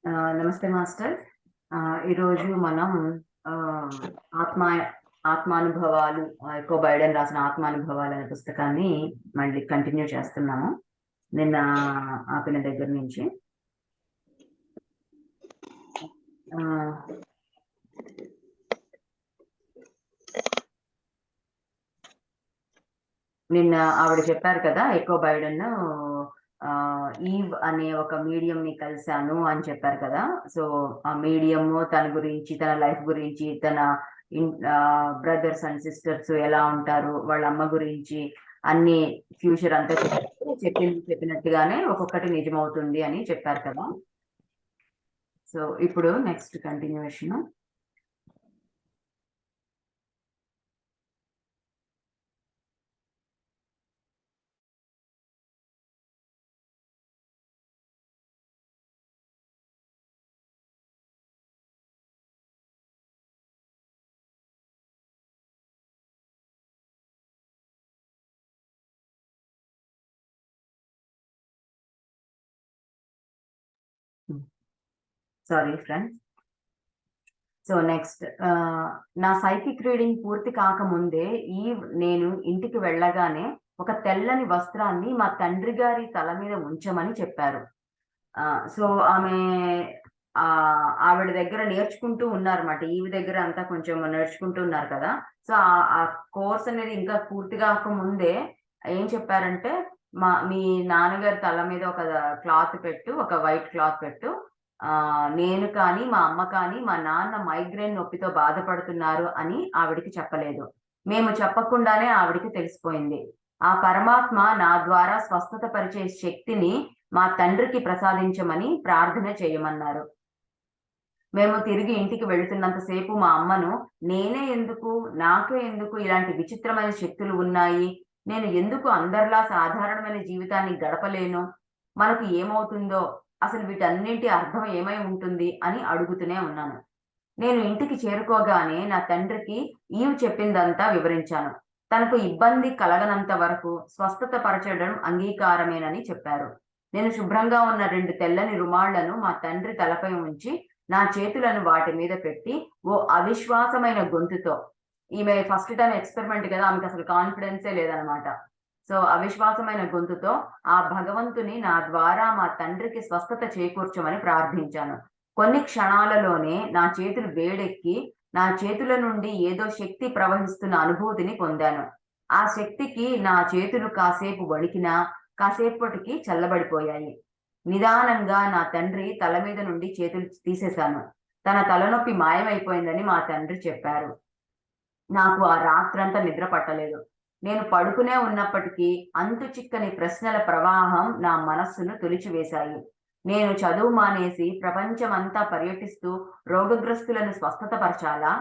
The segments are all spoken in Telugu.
నమస్తే మాస్టర్. ఈరోజు మనం ఆహ్, ఆత్మ ఆత్మానుభవాలు ఎక్కువ బైడెన్ రాసిన 'ఆత్మానుభవాలు' అనే పుస్తకాన్ని మళ్ళీ కంటిన్యూ చేస్తున్నాము. నిన్న ఆపిన దగ్గర నుంచి. ఆహ్, నిన్న ఆవిడ చెప్పారు కదా! ఎక్కువ బైడెన్ ఈవ్ అనే ఒక మీడియంని కలిసాను అని చెప్పారు కదా! సో, ఆ మీడియము తన గురించి, తన లైఫ్ గురించి, తన బ్రదర్స్ అండ్ సిస్టర్స్ ఎలా ఉంటారు, వాళ్ళ అమ్మ గురించి అన్ని ఫ్యూచర్ అంతా చెప్పినట్టుగానే ఒక్కొక్కటి నిజమవుతుంది అని చెప్పారు కదా! సో, ఇప్పుడు next continuation. Sorry friends. So, next నా సైకిక్ రీడింగ్ పూర్తి కాకముందే నేను ఇంటికి వెళ్ళగానే ఒక తెల్లని వస్త్రాన్ని మా తండ్రి గారి తల మీద ఉంచమని చెప్పారు. సో, ఆవిడ దగ్గర నేర్చుకుంటూ ఉన్నారన్నమాట. ఈవి దగ్గర అంతా కొంచెం నేర్చుకుంటూ ఉన్నారు కదా! సో, ఆ కోర్స్ అనేది ఇంకా పూర్తి కాకముందే ఏం చెప్పారంటే, మీ నాన్నగారి తల మీద ఒక క్లాత్ పెట్టు, ఒక వైట్ క్లాత్ పెట్టు. నేను కానీ, మా అమ్మ కానీ, మా నాన్న మైగ్రేన్ నొప్పితో బాధపడుతున్నారు అని ఆవిడకి చెప్పలేదు. మేము చెప్పకుండానే ఆవిడకి తెలిసిపోయింది. ఆ పరమాత్మ నా ద్వారా స్వస్థత పరిచే శక్తిని మా తండ్రికి ప్రసాదించమని ప్రార్థన చేయమన్నారు. మేము తిరిగి ఇంటికి వెళుతున్నంత సేపు మా అమ్మను, నేనే ఎందుకు, నాకే ఎందుకు ఇలాంటి విచిత్రమైన శక్తులు ఉన్నాయి? నేను ఎందుకు అందరిలా సాధారణమైన జీవితాన్ని గడపలేను? మనకు ఏమవుతుందో? అసలు వీటన్నింటి అర్థం ఏమై ఉంటుంది? అని అడుగుతూనే ఉన్నాను. నేను ఇంటికి చేరుకోగానే నా తండ్రికి చెప్పిందంతా వివరించాను. తనకు ఇబ్బంది కలగనంత వరకు స్వస్థత పరచడం అంగీకారమేనని చెప్పారు. నేను శుభ్రంగా ఉన్న 2 తెల్లని రుమాళ్లను మా తండ్రి తలపై ఉంచి, నా చేతులను వాటి మీద పెట్టి, ఓ అవిశ్వాసమైన గొంతుతో, ఈమె ఫస్ట్ టైమ్ ఎక్స్‌పెరిమెంట్ కదా! ఆమెకసలు కాన్ఫిడెన్సే లేదనమాట. సో, అవిశ్వాసమైన గొంతుతో ఆ భగవంతుని నా ద్వారా మా తండ్రికి స్వస్థత చేకూర్చమని ప్రార్థించాను. కొన్ని క్షణాలలోనే నా చేతులు వేడెక్కి, నా చేతుల నుండి ఏదో శక్తి ప్రవహిస్తున్న అనుభూతిని పొందాను. ఆ శక్తికి నా చేతులు కాసేపు వణికినా, కాసేపటికి చల్లబడిపోయాయి. నిదానంగా నా తండ్రి తల మీద నుండి చేతులు తీసేశాను. తన తలనొప్పి మాయమైపోయిందని మా తండ్రి చెప్పారు. నాకు ఆ రాత్రంతా నిద్ర పట్టలేదు. నేను పడుకునే ఉన్నప్పటికీ అంతుచిక్కని ప్రశ్నల ప్రవాహం నా మనస్సును తొలిచివేశాయి. నేను చదువు మానేసి ప్రపంచమంతా పర్యటిస్తూ రోగగ్రస్తులను స్వస్థతపరచాలా?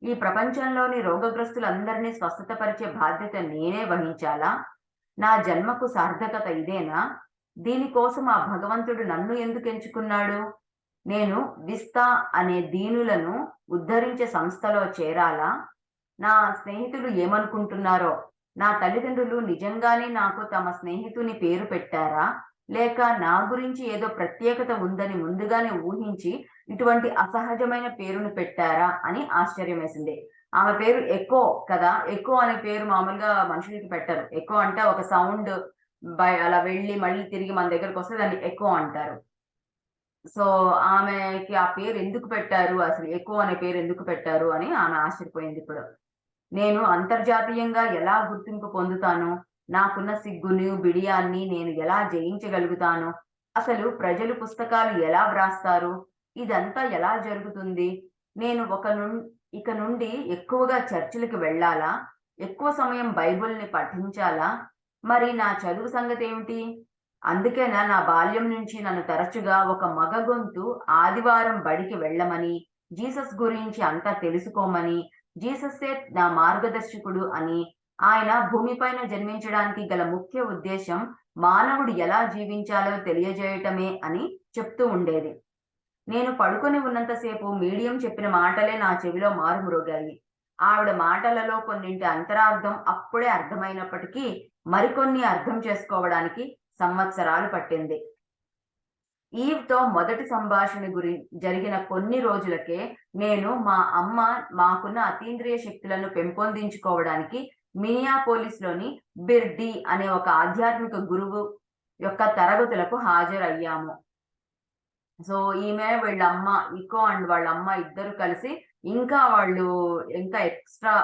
ఈ ప్రపంచంలోని రోగగ్రస్తులందరినీ స్వస్థతపరిచే బాధ్యత నేనే వహించాలా? నా జన్మకు సార్థకత ఇదేనా? దీనికోసం ఆ భగవంతుడు నన్ను ఎందుకెంచుకున్నాడు? నేను విస్తా అనే దీనులను ఉద్ధరించే సంస్థలో చేరాలా? నా స్నేహితులు ఏమనుకుంటున్నారో? నా తల్లిదండ్రులు నిజంగానే నాకు తమ స్నేహితుని పేరు పెట్టారా? లేక నా గురించి ఏదో ప్రత్యేకత ఉందని ముందుగానే ఊహించి ఇటువంటి అసహజమైన పేరును పెట్టారా అని ఆశ్చర్యమేసింది. ఆమె పేరు ఎకో కదా! ఎకో అనే పేరు మామూలుగా మనుషులకి పెట్టరు. ఎకో అంటే ఒక సౌండ్ అలా వెళ్ళి మళ్ళీ తిరిగి మన దగ్గరకొస్తే దాన్ని ఎకో అంటారు. సో, ఆమెకి ఆ పేరు ఎందుకు పెట్టారు? అసలు ఎకో అనే పేరు ఎందుకు పెట్టారు అని ఆమె ఆశ్చర్యపోయిందిప్పుడు. నేను అంతర్జాతీయంగా ఎలా గుర్తింపు పొందుతాను? నాకున్న సిగ్గుని, బిడియాన్ని నేను ఎలా జయించగలుగుతాను? అసలు ప్రజలు పుస్తకాలు ఎలా వ్రాస్తారు? ఇదంతా ఎలా జరుగుతుంది? నేను ఇక నుండి ఎక్కువగా చర్చిలకి వెళ్ళాలా? ఎక్కువ సమయం బైబిల్‌ని పఠించాలా? మరి నా చదువు సంగతేమిటి? అందుకేనా నా బాల్యం నుంచి నన్ను తరచుగా ఒక మగ గొంతు ఆదివారం బడికి వెళ్ళమని, జీసస్ గురించి అంతా తెలుసుకోమని, జీసస్సే నా మార్గదర్శకుడు అని, ఆయన భూమిపైన జన్మించడానికి గల ముఖ్య ఉద్దేశ్యం మానవుడు ఎలా జీవించాలో తెలియజేయటమే అని చెప్తూ ఉండేది. నేను పడుకొని ఉన్నంత సేపు మీడియం చెప్పిన మాటలే నా చెవిలో మారుమ్రోగాయి. ఆవిడ మాటలలో కొన్నింటి అంతరార్థం అప్పుడే అర్థమైనప్పటికీ, మరికొన్ని అర్థం చేసుకోవడానికి సంవత్సరాలు పట్టింది. ఈవ్‌తో మొదటి సంభాషణ జరిగిన కొన్ని రోజులకే నేను మా అమ్మ మాకున్న అతీంద్రియ శక్తులను పెంపొందించుకోవడానికి మినియాపోలిస్‌లోని బిర్డీ అనే ఒక ఆధ్యాత్మిక గురువు యొక్క తరగతులకు హాజరయ్యాము. సో, ఈమె వీళ్ళమ్మ ఇకో అండ్ వాళ్ళమ్మ ఇద్దరు కలిసి ఇంకా ఎక్స్‌ట్రా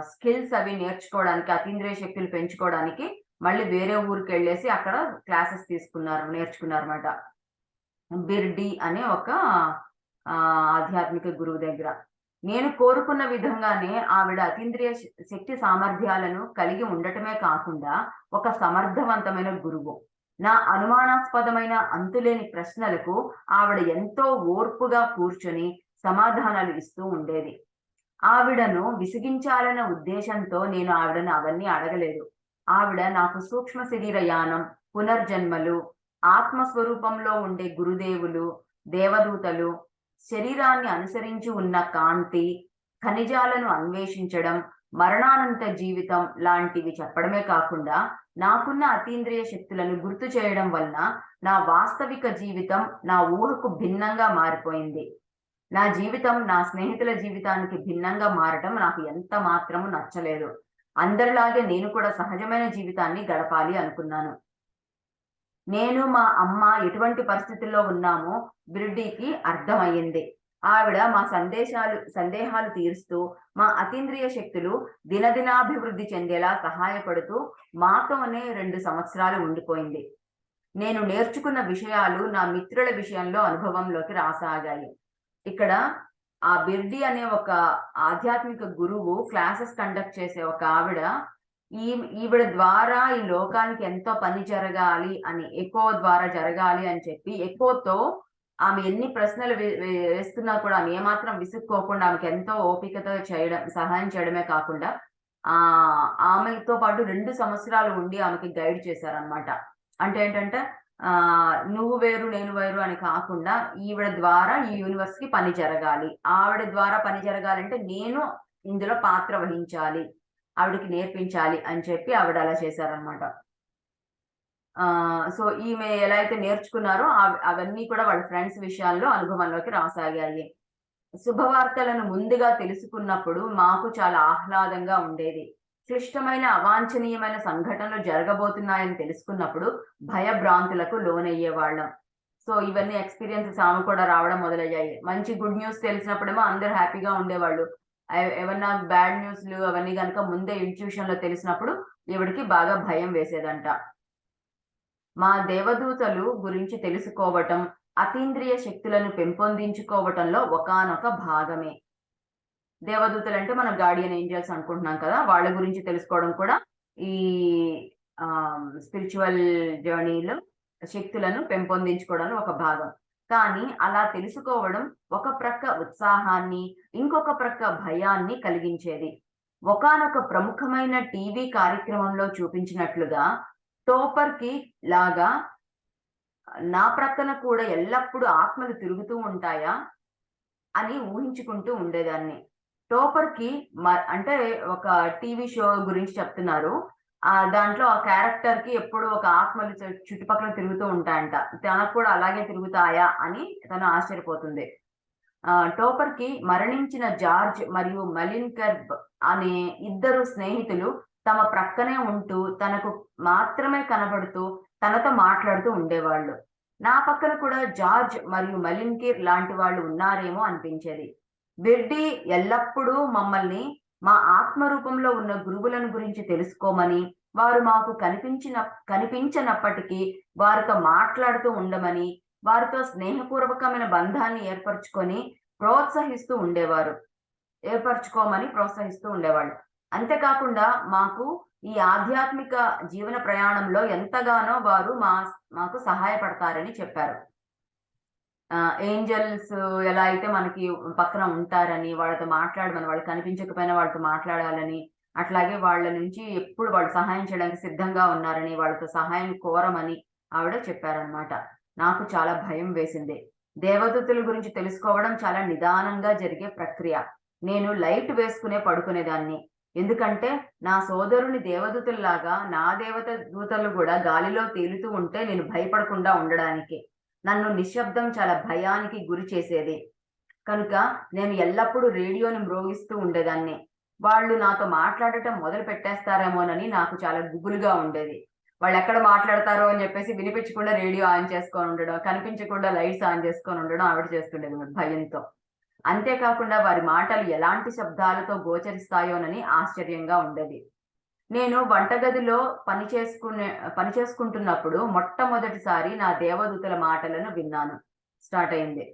స్కిల్స్ అవి నేర్చుకోవడానికి, అతీంద్రియ శక్తులు పెంచుకోవడానికి మళ్ళీ వేరే ఊరికెళ్ళేసి అక్కడ క్లాసెస్ నేర్చుకున్నారన్నమాట. బిర్డీ అనే ఒక ఆధ్యాత్మిక గురువు దగ్గర. నేను కోరుకున్న విధంగానే ఆవిడ అతీంద్రియ శక్తి సామర్థ్యాలను కలిగి ఉండటమే కాకుండా ఒక సమర్థవంతమైన గురువు. నా అనుమానాస్పదమైన అంతులేని ప్రశ్నలకు ఆవిడ ఎంతో ఓర్పుగా కూర్చొని సమాధానాలు ఇస్తూ ఉండేది. ఆవిడను విసిగించాలన్న ఉద్దేశంతో నేను ఆవిడను అవన్నీ అడగలేదు. ఆవిడ నాకు సూక్ష్మ శరీర యానం, పునర్జన్మలు, ఆత్మస్వరూపంలో ఉండే గురుదేవులు, దేవదూతలు, శరీరాన్ని అనుసరించి ఉన్న కాంతి, ఖనిజాలను అన్వేషించడం, మరణానంత జీవితం లాంటివి చెప్పడమే కాకుండా నాకున్న అతీంద్రియ శక్తులను గుర్తు చేయడం వలన నా వాస్తవిక జీవితం నా ఊహకు భిన్నంగా మారిపోయింది. నా జీవితం నా స్నేహితుల జీవితానికి భిన్నంగా మారటం నాకు ఎంత మాత్రము నచ్చలేదు. అందరిలాగే నేను కూడా సహజమైన జీవితాన్ని గడపాలి అనుకున్నాను. నేను మా అమ్మ ఎటువంటి పరిస్థితుల్లో ఉన్నామో బిర్డీకి అర్థమయ్యింది. ఆవిడ మా సందేహాలు తీరుస్తూ మా అతీంద్రియ శక్తులు దినదినాభివృద్ధి చెందేలా సహాయపడుతూ మాతోనే 2 సంవత్సరాలు ఉండిపోయింది. నేను నేర్చుకున్న విషయాలు నా మిత్రుల విషయంలో అనుభవంలోకి రాసాగాయి. ఇక్కడ ఆ బిర్డీ అనే ఒక ఆధ్యాత్మిక గురువు క్లాసెస్ కండక్ట్ చేసే ఒక ఆవిడ ఈవిడ ద్వారా ఈ లోకానికి ఎంతో పని జరగాలి అని, ఎకో ద్వారా జరగాలి అని చెప్పి ఎకోతో ఆమె ఎన్ని ప్రశ్నలు వేస్తున్నా కూడా ఆమె ఏమాత్రం విసుక్కోకుండా ఆమెకి ఎంతో ఓపికతో సహాయం చేయడమే కాకుండా ఆమెతో పాటు 2 సంవత్సరాలు ఉండి ఆమెకి గైడ్ చేశారనమాట. అంటే ఏంటంటే నువ్వు వేరు నేను వేరు అని కాకుండా ఈవిడ ద్వారా ఈ యూనివర్స్ కి పని జరగాలి. ఆవిడ ద్వారా పని జరగాలంటే నేను ఇందులో పాత్ర వహించాలి, ఆవిడకి నేర్పించాలి అని చెప్పి ఆవిడ అలా చేశారనమాట. సో ఈమె ఎలా అయితే నేర్చుకున్నారో అవన్నీ కూడా వాళ్ళ ఫ్రెండ్స్ విషయాల్లో అనుభవంలోకి రాసాగాయి. శుభవార్తలను ముందుగా తెలుసుకున్నప్పుడు మాకు చాలా ఆహ్లాదంగా ఉండేది. క్లిష్టమైన అవాంఛనీయమైన సంఘటనలు జరగబోతున్నాయని తెలుసుకున్నప్పుడు భయభ్రాంతులకు లోనయ్యేవాళ్ళం. సో ఇవన్నీ ఎక్స్‌పీరియన్సెస్ ఆమె కూడా రావడం మొదలయ్యాయి. మంచి గుడ్ న్యూస్ తెలిసినప్పుడేమో అందరూ హ్యాపీగా ఉండేవాళ్ళు. ఏమన్నా బ్యాడ్ న్యూస్‌లు అవన్నీ గనుక ముందే ఇంట్యూషన్‌లో తెలిసినప్పుడు ఈవిడకి బాగా భయం వేసేదంట. మా దేవదూతలు గురించి తెలుసుకోవటం, అతీంద్రియ శక్తులను పెంపొందించుకోవటంలో ఒకానొక భాగమే. దేవదూతలంటే మనం గార్డియన్ ఏంజెల్స్ అనుకుంటున్నాం కదా! వాళ్ళ గురించి తెలుసుకోవడం కూడా ఈ స్పిరిచువల్ జర్నీలో శక్తులను పెంపొందించుకోవడంలో ఒక భాగం. కానీ అలా తెలుసుకోవడం ఒక ప్రక్క ఉత్సాహాన్ని, ఇంకొక ప్రక్క భయాన్ని కలిగించేది. ఒకానొక ప్రముఖమైన టీవీ కార్యక్రమంలో చూపించినట్లుగా టోపర్‌కి లాగా నా ప్రక్కన కూడా ఎల్లప్పుడూ ఆత్మలు తిరుగుతూ ఉంటాయా అని ఊహించుకుంటూ ఉండేదాన్ని. టోపర్‌కి అంటే ఒక టీవీ షో గురించి చెప్తున్నారు. దాంట్లో ఆ క్యారెక్టర్‌కి ఎప్పుడు ఒక ఆత్మలు చుట్టుపక్కల తిరుగుతూ ఉంటాయంట. తనకు కూడా అలాగే తిరుగుతాయా అని తను ఆశ్చర్యపోతుంది. టోపర్‌కి మరణించిన జార్జ్ మరియు మలిన్ కర్బ్ అనే ఇద్దరు స్నేహితులు తమ ప్రక్కనే ఉంటూ తనకు మాత్రమే కనబడుతూ తనతో మాట్లాడుతూ ఉండేవాళ్ళు. నా పక్కన కూడా జార్జ్ మరియు మలిన్‌కిర్ లాంటి వాళ్ళు ఉన్నారేమో అనిపించేది. బిర్డీ ఎల్లప్పుడూ మమ్మల్ని మా ఆత్మ రూపంలో ఉన్న గురువులను గురించి తెలుసుకోమని, వారు మాకు కనిపించనప్పటికీ వారితో మాట్లాడుతూ ఉండమని, వారితో స్నేహపూర్వకమైన బంధాన్ని ఏర్పరచుకోమని ప్రోత్సహిస్తూ ఉండేవాళ్ళు. అంతేకాకుండా మాకు ఈ ఆధ్యాత్మిక జీవన ప్రయాణంలో ఎంతగానో వారు మాకు సహాయపడతారని చెప్పారు. ఏంజెల్స్ ఎలా అయితే మనకి పక్కన ఉంటారని, వాళ్ళతో మాట్లాడమని, వాళ్ళు కనిపించకపోయినా వాళ్ళతో మాట్లాడాలని, అట్లాగే వాళ్ళ నుంచి ఎప్పుడు వాళ్ళు సహాయం చేయడానికి సిద్ధంగా ఉన్నారని, వాళ్ళతో సహాయం కోరమని ఆవిడ చెప్పారనమాట. నాకు చాలా భయం వేసింది. దేవదూతల గురించి తెలుసుకోవడం చాలా నిదానంగా జరిగే ప్రక్రియ. నేను లైట్ వేసుకునే పడుకునేదాన్ని. ఎందుకంటే నా సోదరుని దేవదూతల్లాగా నా దూతలు కూడా గాలిలో తేలుతూ ఉంటే నేను భయపడకుండా ఉండడానికి. నన్ను నిశ్శబ్దం చాలా భయానికి గురి చేసేది. కనుక నేను ఎల్లప్పుడూ రేడియోని మ్రోగిస్తూ ఉండేదాన్ని. వాళ్ళు నాతో మాట్లాడటం మొదలు పెట్టేస్తారేమోనని నాకు చాలా గుబులుగా ఉండేది. వాళ్ళెక్కడ మాట్లాడతారో అని చెప్పేసి వినిపించకుండా రేడియో ఆన్ చేసుకొని ఉండడం, కనిపించకుండా లైట్స్ ఆన్ చేసుకొని ఉండడం ఆవిడ చేస్తుండేది భయంతో. అంతేకాకుండా వారి మాటలు ఎలాంటి శబ్దాలతో గోచరిస్తాయోనని ఆశ్చర్యంగా ఉండేది. నేను వంటగదిలో పని చేసుకుంటున్నప్పుడు మొట్టమొదటిసారి నా దేవదూతల మాటలను విన్నాను. స్టార్ట్ అయింది.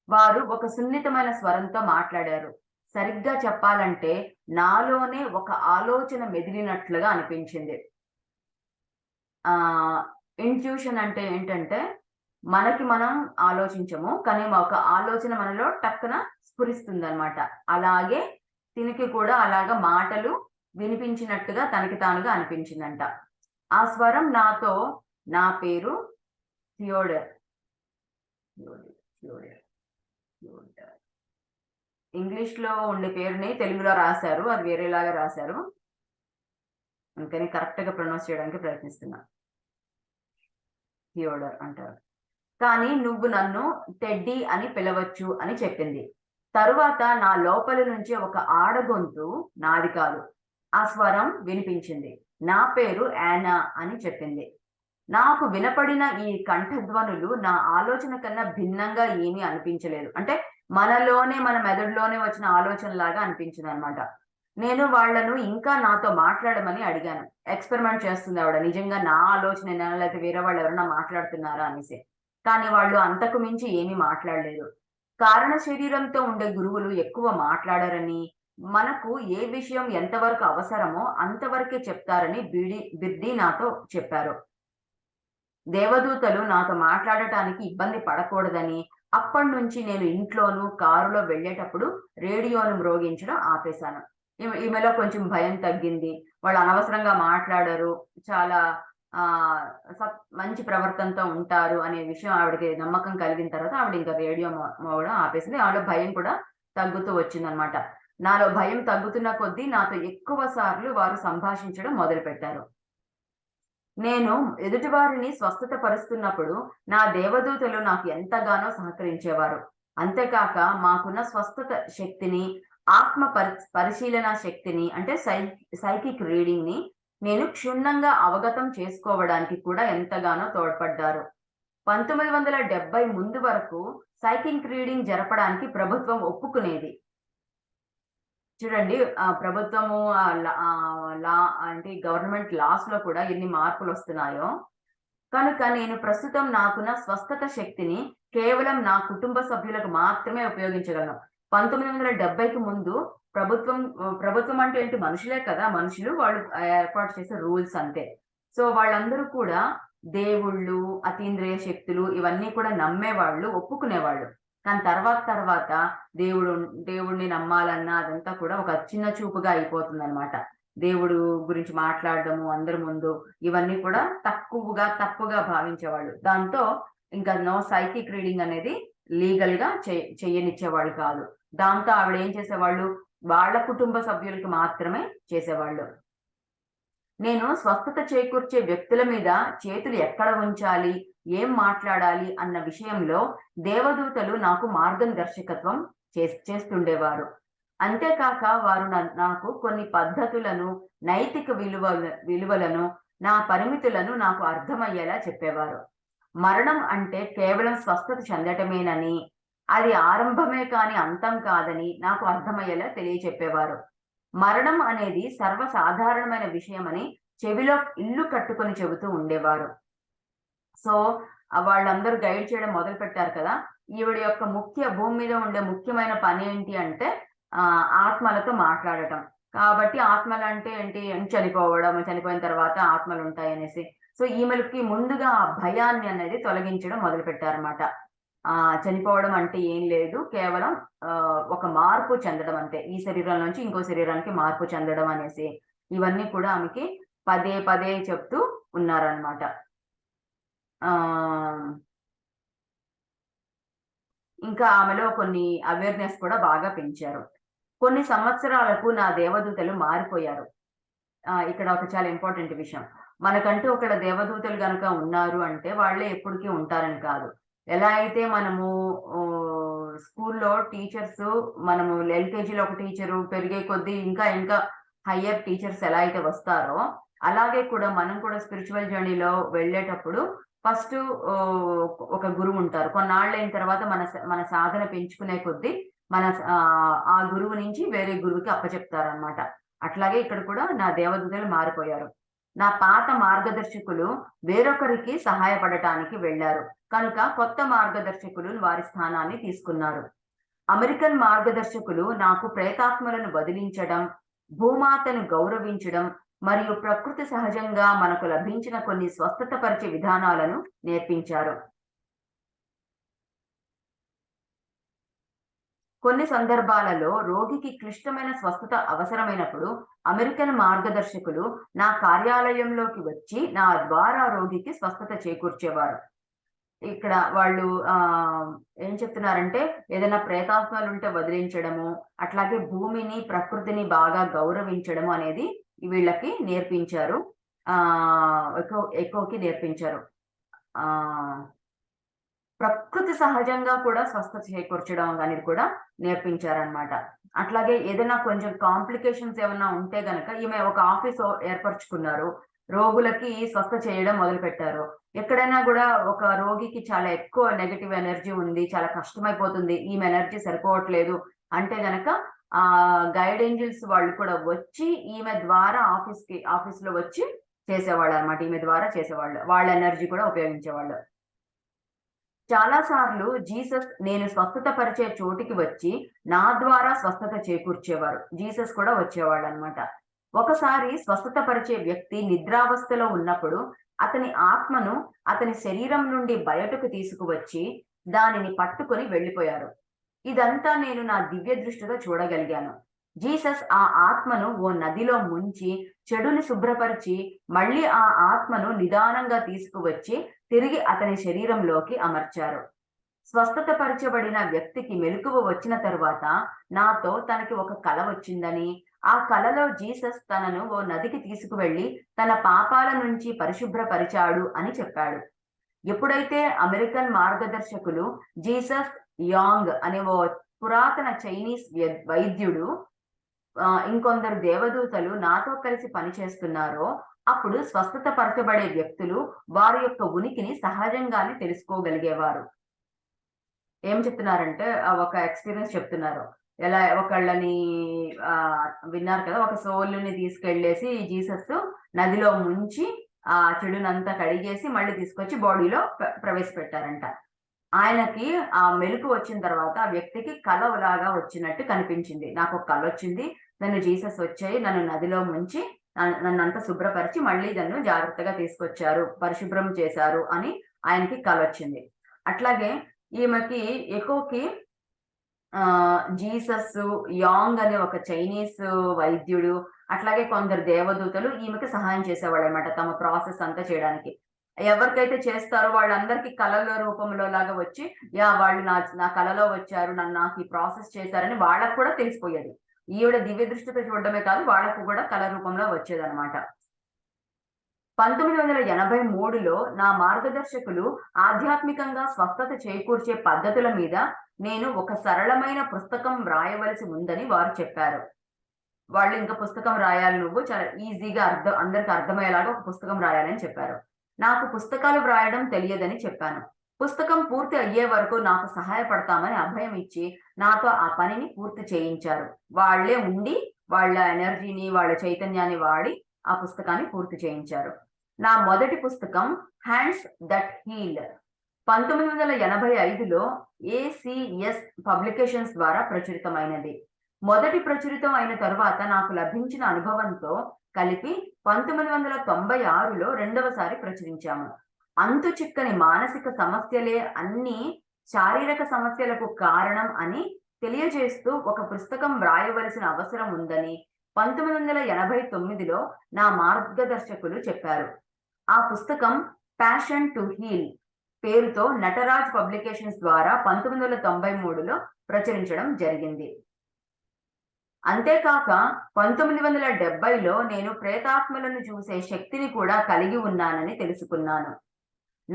వారు ఒక సున్నితమైన స్వరంతో మాట్లాడారు. సరిగ్గా చెప్పాలంటే నాలోనే ఒక ఆలోచన మెదిలినట్లుగా అనిపించింది. ఇంట్యూషన్ అంటే ఏంటంటే మనకి మనం ఆలోచించము. కానీ ఒక ఆలోచన మనలో టక్కున స్ఫురిస్తుందన్నమాట. అలాగే తినికి కూడా అలాగా మాటలు వినిపించినట్టుగా తనకి తానుగా అనిపించిందంట. ఆ స్వరం నాతో నా పేరు థియోడర్. ఇంగ్లీష్‌లో ఉండే పేరుని తెలుగులో రాశారు. అది వేరేలాగా రాశారు. అందుకని కరెక్ట్‌గా ప్రొనౌన్స్ చేయడానికి ప్రయత్నిస్తున్నా. థియోడర్ అంటారు. కానీ నువ్వు నన్ను టెడ్డీ అని పిలవచ్చు అని చెప్పింది. తరువాత నా లోపలి నుంచి ఒక ఆడగొంతు, నాది కాదు, ఆ స్వరం వినిపించింది. నా పేరు యానా అని చెప్పింది. నాకు వినపడిన ఈ కంఠధ్వనులు నా ఆలోచన కన్నా భిన్నంగా ఏమీ అనిపించలేదు. అంటే మనలోనే మన మెదడులోనే వచ్చిన ఆలోచనలాగా అనిపించిందనమాట. నేను వాళ్ళను ఇంకా నాతో మాట్లాడమని అడిగాను. ఎక్స్‌పెరిమెంట్ చేస్తుంది ఆవిడ. నిజంగా నా ఆలోచనేనా లేకపోతే వేరే వాళ్ళు ఎవరైనా మాట్లాడుతున్నారా అనేసి. కానీ వాళ్ళు అంతకు మించి ఏమీ మాట్లాడలేదు. కారణ శరీరంతో ఉండే గురువులు ఎక్కువ మాట్లాడరని, మనకు ఏ విషయం ఎంతవరకు అవసరమో అంతవరకే చెప్తారని బిర్డి నాతో చెప్పారు. దేవదూతలు నాతో మాట్లాడటానికి ఇబ్బంది పడకూడదని, అప్పటినుంచి నేను ఇంట్లోనూ, కారులో వెళ్ళేటప్పుడు రేడియోను మ్రోగించడం ఆపేశాను. ఈమెలో కొంచెం భయం తగ్గింది. వాళ్ళు అనవసరంగా మాట్లాడరు. చాలా మంచి ప్రవర్తనతో ఉంటారు అనే విషయం ఆవిడకి నమ్మకం కలిగిన తర్వాత ఆవిడ ఇంకా రేడియో మోగడం ఆపేసింది. ఆవిడ భయం కూడా తగ్గుతూ వచ్చిందనమాట. నాలో భయం తగ్గుతున్న కొద్దీ నాతో ఎక్కువ సార్లు వారు సంభాషించడం మొదలుపెట్టారు. నేను ఎదుటివారిని స్వస్థత పరుస్తున్నప్పుడు నా దేవదూతలు నాకు ఎంతగానో సహకరించేవారు. అంతేకాక మాకున్న స్వస్థత శక్తిని, ఆత్మ పరిశీలన శక్తిని అంటే సైకిక్ రీడింగ్‌ని నేను క్షుణ్ణంగా అవగతం చేసుకోవడానికి కూడా ఎంతగానో తోడ్పడ్డారు. 1970 ముందు వరకు సైకిక్ రీడింగ్ జరపడానికి ప్రభుత్వం ఒప్పుకునేది. చూడండి ప్రభుత్వము లా అంటే గవర్నమెంట్ లాస్‌లో కూడా ఎన్ని మార్పులొస్తున్నాయో. కనుక నేను ప్రస్తుతం నాకున్న స్వస్థత శక్తిని కేవలం నా కుటుంబ సభ్యులకు మాత్రమే ఉపయోగించగలను. 1970కి ముందు ప్రభుత్వం అంటే ఏంటి? మనుషులే కదా! మనుషులు వాళ్ళు ఏర్పాటు చేసే రూల్స్ అంతే. సో, వాళ్ళందరూ కూడా దేవుళ్ళు, అతీంద్రియ శక్తులు ఇవన్నీ కూడా నమ్మేవాళ్ళు, ఒప్పుకునేవాళ్ళు. కానీ తర్వాత దేవుడిని నమ్మాలన్నా అదంతా కూడా ఒక చిన్న చూపుగా అయిపోతుందన్నమాట. దేవుడు గురించి మాట్లాడడము అందరి ముందు ఇవన్నీ కూడా తప్పుగా భావించేవాళ్ళు. దాంతో ఇంకా నో సైకిక్ రీడింగ్ అనేది లీగల్‌గా చెయ్యనిచ్చేవాళ్ళు కాదు. దాంతో ఆవిడ ఏం చేసేవాళ్ళు? వాళ్ళ కుటుంబ సభ్యులకి మాత్రమే చేసేవాళ్ళు. నేను స్వస్థత చేకూర్చే వ్యక్తుల మీద చేతులు ఎక్కడ ఉంచాలి, ఏం మాట్లాడాలి అన్న విషయంలో దేవదూతలు నాకు మార్గదర్శకత్వం చేస్తుండేవారు. అంతేకాక వారు నాకు కొన్ని పద్ధతులను, నైతిక విలువలను, నా పరిమితులను నాకు అర్థమయ్యేలా చెప్పేవారు. మరణం అంటే కేవలం స్వస్థత చెందటమేనని, అది ఆరంభమే కాని అంతం కాదని నాకు అర్థమయ్యేలా తెలియచెప్పేవారు. మరణం అనేది సర్వసాధారణమైన విషయమని చెవిలో ఇల్లు కట్టుకొని చెబుతూ ఉండేవారు. సో, వాళ్ళందరూ గైడ్ చేయడం మొదలుపెట్టారు కదా! ఈవిడ యొక్క భూమి మీద ఉండే ముఖ్యమైన పనేంటి అంటే ఆత్మలతో మాట్లాడటం. కాబట్టి ఆత్మలంటే ఏంటి? చనిపోవడం, చనిపోయిన తర్వాత ఆత్మలుంటాయనేసి. సో, ఈమెలకి ముందుగా ఆ భయాన్ని అనేది తొలగించడం మొదలుపెట్టారన్నమాట. చనిపోవడం అంటే ఏం లేదు. కేవలం ఒక మార్పు చెందడం అంతే. ఈ శరీరం నుంచి ఇంకో శరీరానికి మార్పు చెందడం అనేసి. ఇవన్నీ కూడా ఆమెకి పదే చెప్తూ ఉన్నారన్నమాట. ఇంకా ఆమెలో కొన్ని అవేర్‌నెస్ కూడా బాగా పెంచారు. కొన్ని సంవత్సరాలకు నా దేవదూతలు మారిపోయారు. ఇక్కడ ఒక చాలా ఇంపార్టెంట్ విషయం. మనకంటూ ఒకళ్ళ దేవదూతలు గనక ఉన్నారు అంటే వాళ్ళే ఎప్పటికీ ఉంటారని కాదు. ఎలా అయితే మనము స్కూల్లో టీచర్స్ మనము ఎల్‌కేజీలో ఒక టీచరు పెరిగే కొద్దీ ఇంకా ఇంకా హైయర్ టీచర్స్ ఎలా అయితే వస్తారో, అలాగే కూడా మనం కూడా స్పిరిచ్యువల్ జర్నీలో వెళ్ళేటప్పుడు ఫస్టు ఒక గురువుంటారు. కొన్నాళ్ళయిన తర్వాత మన సాధన పెంచుకునే కొద్దీ ఆ గురువు నుంచి వేరే గురువుకి అప్పచెప్తారనమాట. అట్లాగే ఇక్కడ కూడా నా దేవదూతలు మారిపోయారు. నా పాత మార్గదర్శకులు వేరొకరికి సహాయపడటానికి వెళ్లారు. కనుక కొత్త మార్గదర్శకులు వారి స్థానాన్ని తీసుకున్నారు. అమెరికన్ మార్గదర్శకులు నాకు ప్రేతాత్మలను వదిలించడం, భూమాతను గౌరవించడం మరియు ప్రకృతి సహజంగా మనకు లభించిన కొన్ని స్వస్థత పరిచే విధానాలను నేర్పించారు. కొన్ని సందర్భాలలో రోగికి క్లిష్టమైన స్వస్థత అవసరమైనప్పుడు అమెరికన్ మార్గదర్శకులు నా కార్యాలయంలోకి వచ్చి నా ద్వారా రోగికి స్వస్థత చేకూర్చేవారు. ఇక్కడ వాళ్ళు ఏం చెప్తున్నారంటే ఏదైనా ప్రేతాత్మలుంటే వదిలించడము, అట్లాగే భూమిని, ప్రకృతిని బాగా గౌరవించడము అనేది వీళ్ళకి నేర్పించారు. ఎక్కువకి నేర్పించారు. ప్రకృతి సహజంగా కూడా స్వస్థత చేకూర్చడం అనేది కూడా నేర్పించారనమాట. అట్లాగే ఏదైనా కొంచెం కాంప్లికేషన్స్ ఏమన్నా ఉంటే గనక ఈమె ఒక ఆఫీస్ ఏర్పరుచుకున్నారు. రోగులకి స్వస్థ చేయడం మొదలుపెట్టారు. ఎక్కడైనా గూడా ఒక రోగికి చాలా ఎక్కువ నెగెటివ్ ఎనర్జీ ఉంది, చాలా కష్టమైపోతుంది, ఈమె ఎనర్జీ సరిపోవట్లేదు అంటే గనక గైడ్ ఏంజెల్స్ వాళ్ళు కూడా వచ్చి ఈమె ద్వారా ఆఫీస్‌లో వచ్చి చేసేవాళ్ళనమాట. ఈమె ద్వారా చేసేవాళ్ళు. వాళ్ళ ఎనర్జీ కూడా ఉపయోగించేవాళ్ళు. చాలా సార్లు జీసస్ నేను స్వస్థత పరిచే చోటికి వచ్చి నా ద్వారా స్వస్థత చేకూర్చేవారు. జీసస్ కూడా వచ్చేవాళ్ళనమాట. ఒకసారి స్వస్థత పరిచే వ్యక్తి నిద్రావస్థలో ఉన్నప్పుడు అతని ఆత్మను అతని శరీరం నుండి బయటకు తీసుకువచ్చి దానిని పట్టుకొని వెళ్ళిపోయారు. ఇదంతా నేను నా దివ్య దృష్టితో చూడగలిగాను. జీసస్ ఆ ఆత్మను ఓ నదిలో ముంచి చెడుని శుభ్రపరిచి మళ్ళీ ఆ ఆత్మను నిదానంగా తీసుకువచ్చి తిరిగి అతని శరీరంలోకి అమర్చారు. స్వస్థత పరచబడిన వ్యక్తికి మెలకువ వచ్చిన తరువాత నాతో తనకి ఒక కల వచ్చిందని, ఆ కలలో జీసస్ తనను ఓ నదికి తీసుకువెళ్లి తన పాపాల నుంచి పరిశుభ్రపరిచాడు అని చెప్పాడు. ఎప్పుడైతే అమెరికన్ మార్గదర్శకులు జీసస్ యాంగ్ అనే ఓ పురాతన చైనీస్ వైద్యుడు ఇంకొందరు దేవదూతలు నాతో కలిసి పనిచేస్తున్నారో అప్పుడు స్వస్థత పరచబడే వ్యక్తులు వారి యొక్క ఉనికిని సహజంగానే తెలుసుకోగలిగేవారు. ఏం చెప్తున్నారంటే ఒక ఎక్స్‌పీరియన్స్ చెప్తున్నారు. ఎలా ఒకళ్ళని విన్నారు కదా! ఒక సోలుని తీసుకెళ్ళేసి జీసస్ నదిలో ముంచి ఆ చెడునంతా కడిగేసి మళ్ళీ తీసుకొచ్చి బాడీలో ప్రవేశపెట్టారంట. ఆయనకి ఆ మెలుకువ వచ్చిన తర్వాత ఆ వ్యక్తికి కలలాగా వచ్చినట్టు కనిపించింది. నాకొక కలొచ్చింది. నన్ను జీసస్ వచ్చాయి. నన్ను నదిలో ముంచి నన్నంతా శుభ్రపరిచి మళ్ళీ నన్ను జాగ్రత్తగా తీసుకొచ్చారు. పరిశుభ్రం చేశారు అని ఆయనకి కలొచ్చింది. అట్లాగే ఈమెకి ఎకోకి జీసస్, యాంగ్ అనే ఒక చైనీస్ వైద్యుడు, అట్లాగే కొందరు దేవదూతలు ఈమెకి సహాయం చేసేవాళ్ళనమాట తమ ప్రాసెస్ అంతా చేయడానికి. ఎవరికైతే చేస్తారో వాళ్ళందరికీ కళల రూపంలో లాగా వచ్చి, వాళ్ళు నా కలలో వచ్చారు, నాకు ఈ ప్రాసెస్ చేశారని వాళ్ళకి కూడా తెలిసిపోయేది. ఈవిడ దివ్య దృష్టితో చూడడమే కాదు, వాళ్ళకు కూడా కళ రూపంలో వచ్చేదనమాట. 1983లో నా మార్గదర్శకులు ఆధ్యాత్మికంగా స్వస్థత చేకూర్చే పద్ధతుల మీద నేను ఒక సరళమైన పుస్తకం వ్రాయవలసి ఉందని వారు చెప్పారు. వాళ్ళు ఇంకా పుస్తకం రాయాలి, నువ్వు చాలా ఈజీగా అందరికి అర్థమయ్యేలాగా ఒక పుస్తకం రాయాలని చెప్పారు. నాకు పుస్తకాలు వ్రాయడం తెలియదని చెప్పాను. పుస్తకం పూర్తి అయ్యే వరకు నాకు సహాయపడతామని అభయం ఇచ్చి నాతో ఆ పనిని పూర్తి చేయించారు. వాళ్ళే ఉండి వాళ్ళ ఎనర్జీని, వాళ్ళ చైతన్యాన్ని వాడి ఆ పుస్తకాన్ని పూర్తి చేయించారు. నా మొదటి పుస్తకం హ్యాండ్స్ దట్ హీల్ 1985లో ఏసీఎస్ పబ్లికేషన్స్ ద్వారా ప్రచురితమైనది. మొదటి ప్రచురితం అయిన తరువాత నాకు లభించిన అనుభవంతో కలిపి 1996లో రెండవసారి ప్రచురించాము. అంతు చిక్కని మానసిక సమస్యలే అన్ని శారీరక సమస్యలకు కారణం అని తెలియజేస్తూ ఒక పుస్తకం వ్రాయవలసిన అవసరం ఉందని 1989లో నా మార్గదర్శకులు చెప్పారు. ఆ పుస్తకం ప్యాషన్ టు హీల్ పేరుతో నటరాజ్ పబ్లికేషన్స్ ద్వారా 1993లో ప్రచురించడం జరిగింది. అంతేకాక 1970లో నేను ప్రేతాత్మలను చూసే శక్తిని కూడా కలిగి ఉన్నానని తెలుసుకున్నాను.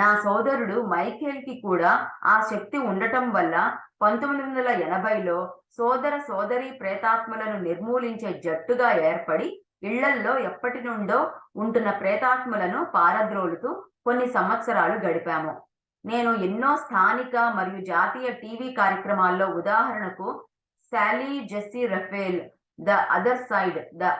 నా సోదరుడు మైఖేల్ కి కూడా ఆ శక్తి ఉండటం వల్ల 1980లో సోదర సోదరీ ప్రేతాత్మలను నిర్మూలించే జట్టుగా ఏర్పడి ఇళ్లల్లో ఎప్పటి నుండో ఉంటున్న ప్రేతాత్మలను పారద్రోలుతూ కొన్ని సంవత్సరాలు గడిపాము. నేను ఎన్నో స్థానిక మరియు జాతీయ టీవీ కార్యక్రమాల్లో, ఉదాహరణకు Sally Jessy Raphael, the other side, the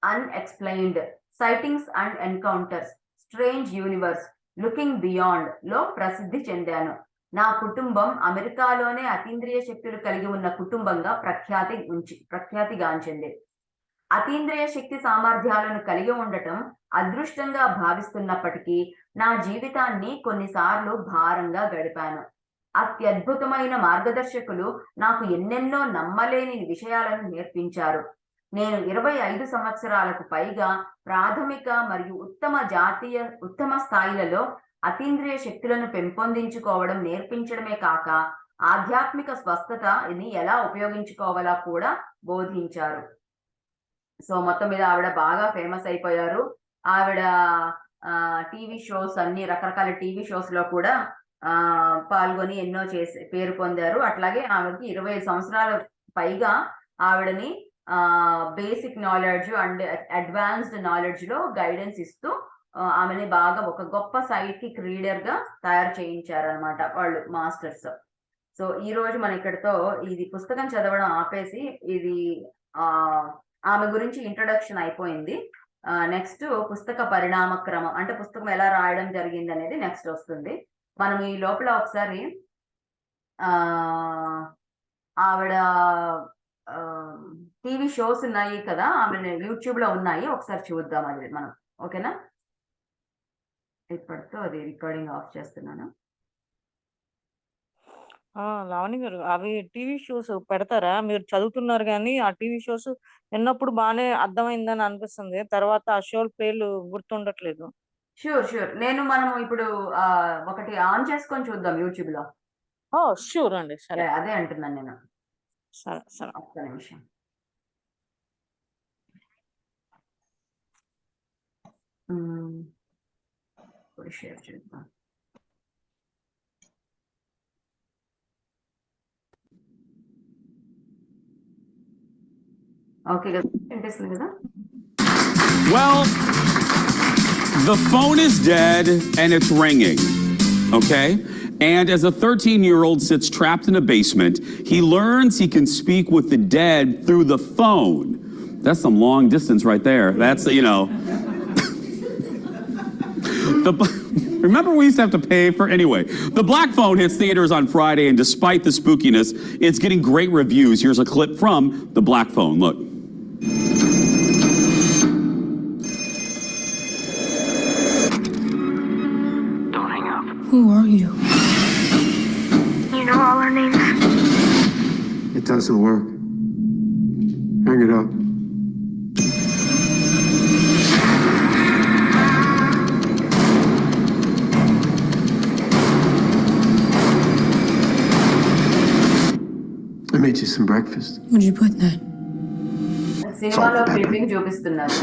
unexplained, sightings and encounters, strange universe, looking beyond లో ప్రసిద్ధి చెందాను. నా కుటుంబం అమెరికాలోనే అతీంద్రియ శక్తులు కలిగి ఉన్న కుటుంబంగా ప్రఖ్యాతిగాంచింది. అతీంద్రియ శక్తి సామర్థ్యాలను కలిగి ఉండటం అదృష్టంగా భావిస్తున్నప్పటికీ నా జీవితాన్ని కొన్నిసార్లు భారంగా గడిపాను. అత్యద్భుతమైన మార్గదర్శకులు నాకు ఎన్నెన్నో నమ్మలేని విషయాలను నేర్పించారు. నేను 25 సంవత్సరాలకు పైగా ప్రాథమిక మరియు ఉత్తమ స్థాయిలలో అతీంద్రియ శక్తులను పెంపొందించుకోవడం నేర్పించడమే కాక ఆధ్యాత్మిక స్వస్థతని ఎలా ఉపయోగించుకోవాలో కూడా బోధించారు. సో మొత్తం మీద ఆవిడ బాగా ఫేమస్ అయిపోయారు. ఆవిడ టీవీ షోస్, అన్ని రకరకాల టీవీ షోస్ లో కూడా పాల్గొని ఎన్నో పేరు పొందారు. అట్లాగే ఆవిడకి 25 సంవత్సరాల పైగా ఆవిడని basic knowledge and advanced knowledge లో గైడెన్స్ ఇస్తూ ఆమెని బాగా ఒక గొప్ప సైకిక్ రీడర్ గా తయారు చేయించారనమాట వాళ్ళు మాస్టర్స్. సో ఈ రోజు మన ఇక్కడితో ఇది పుస్తకం చదవడం ఆపేసి, ఇది ఆమె గురించి ఇంట్రొడక్షన్ అయిపోయింది. నెక్స్ట్ పుస్తక పరిణామ క్రమం, అంటే పుస్తకం ఎలా రాయడం జరిగింది అనేది నెక్స్ట్ వస్తుంది. మనం ఈ లోపల ఒకసారి ఆవిడ టీవీ షోస్ ఉన్నాయి కదా, ఆమె యూట్యూబ్ లో ఉన్నాయి, ఒకసారి చూద్దాం అది మనం. ఓకేనా? ఇప్పటితో అది రికార్డింగ్ ఆఫ్ చేస్తున్నాను. లావణి గారు, అవి టీవీ షోస్ పెడతారా? మీరు చదువుతున్నారు కానీ ఆ టీవీ షోస్ విన్నప్పుడు బాగానే అర్థమైందని అనిపిస్తుంది, తర్వాత ఆ షోల పేర్లు గుర్తుండట్లేదు. షూర్ మనం ఇప్పుడు ఒకటి ఆన్ చేసుకొని చూద్దాం యూట్యూబ్ లో. షూర్ అండి. సరే, అదే అంటున్నాను నేను. సరే సరే, ఒక్క నిమిషం. ఇప్పుడు షేర్ చేద్దాం. ఓకే కదా, వినిపిస్తుంది కదా? Well, the phone is dead and it's ringing, okay? And as a 13-year-old sits trapped in a basement, he learns he can speak with the dead through the phone. That's some long distance right there. That's, you know. Remember we used to have to pay for, anyway. The Black Phone hits theaters on Friday, and despite the spookiness, it's getting great reviews. Here's a clip from The Black Phone. Look. Who are you? You know all our names? It doesn't work. Hang it up. I made you some breakfast. What'd you put in that? సినిమాలో క్లిప్పింగ్ చూపిస్తున్నారు.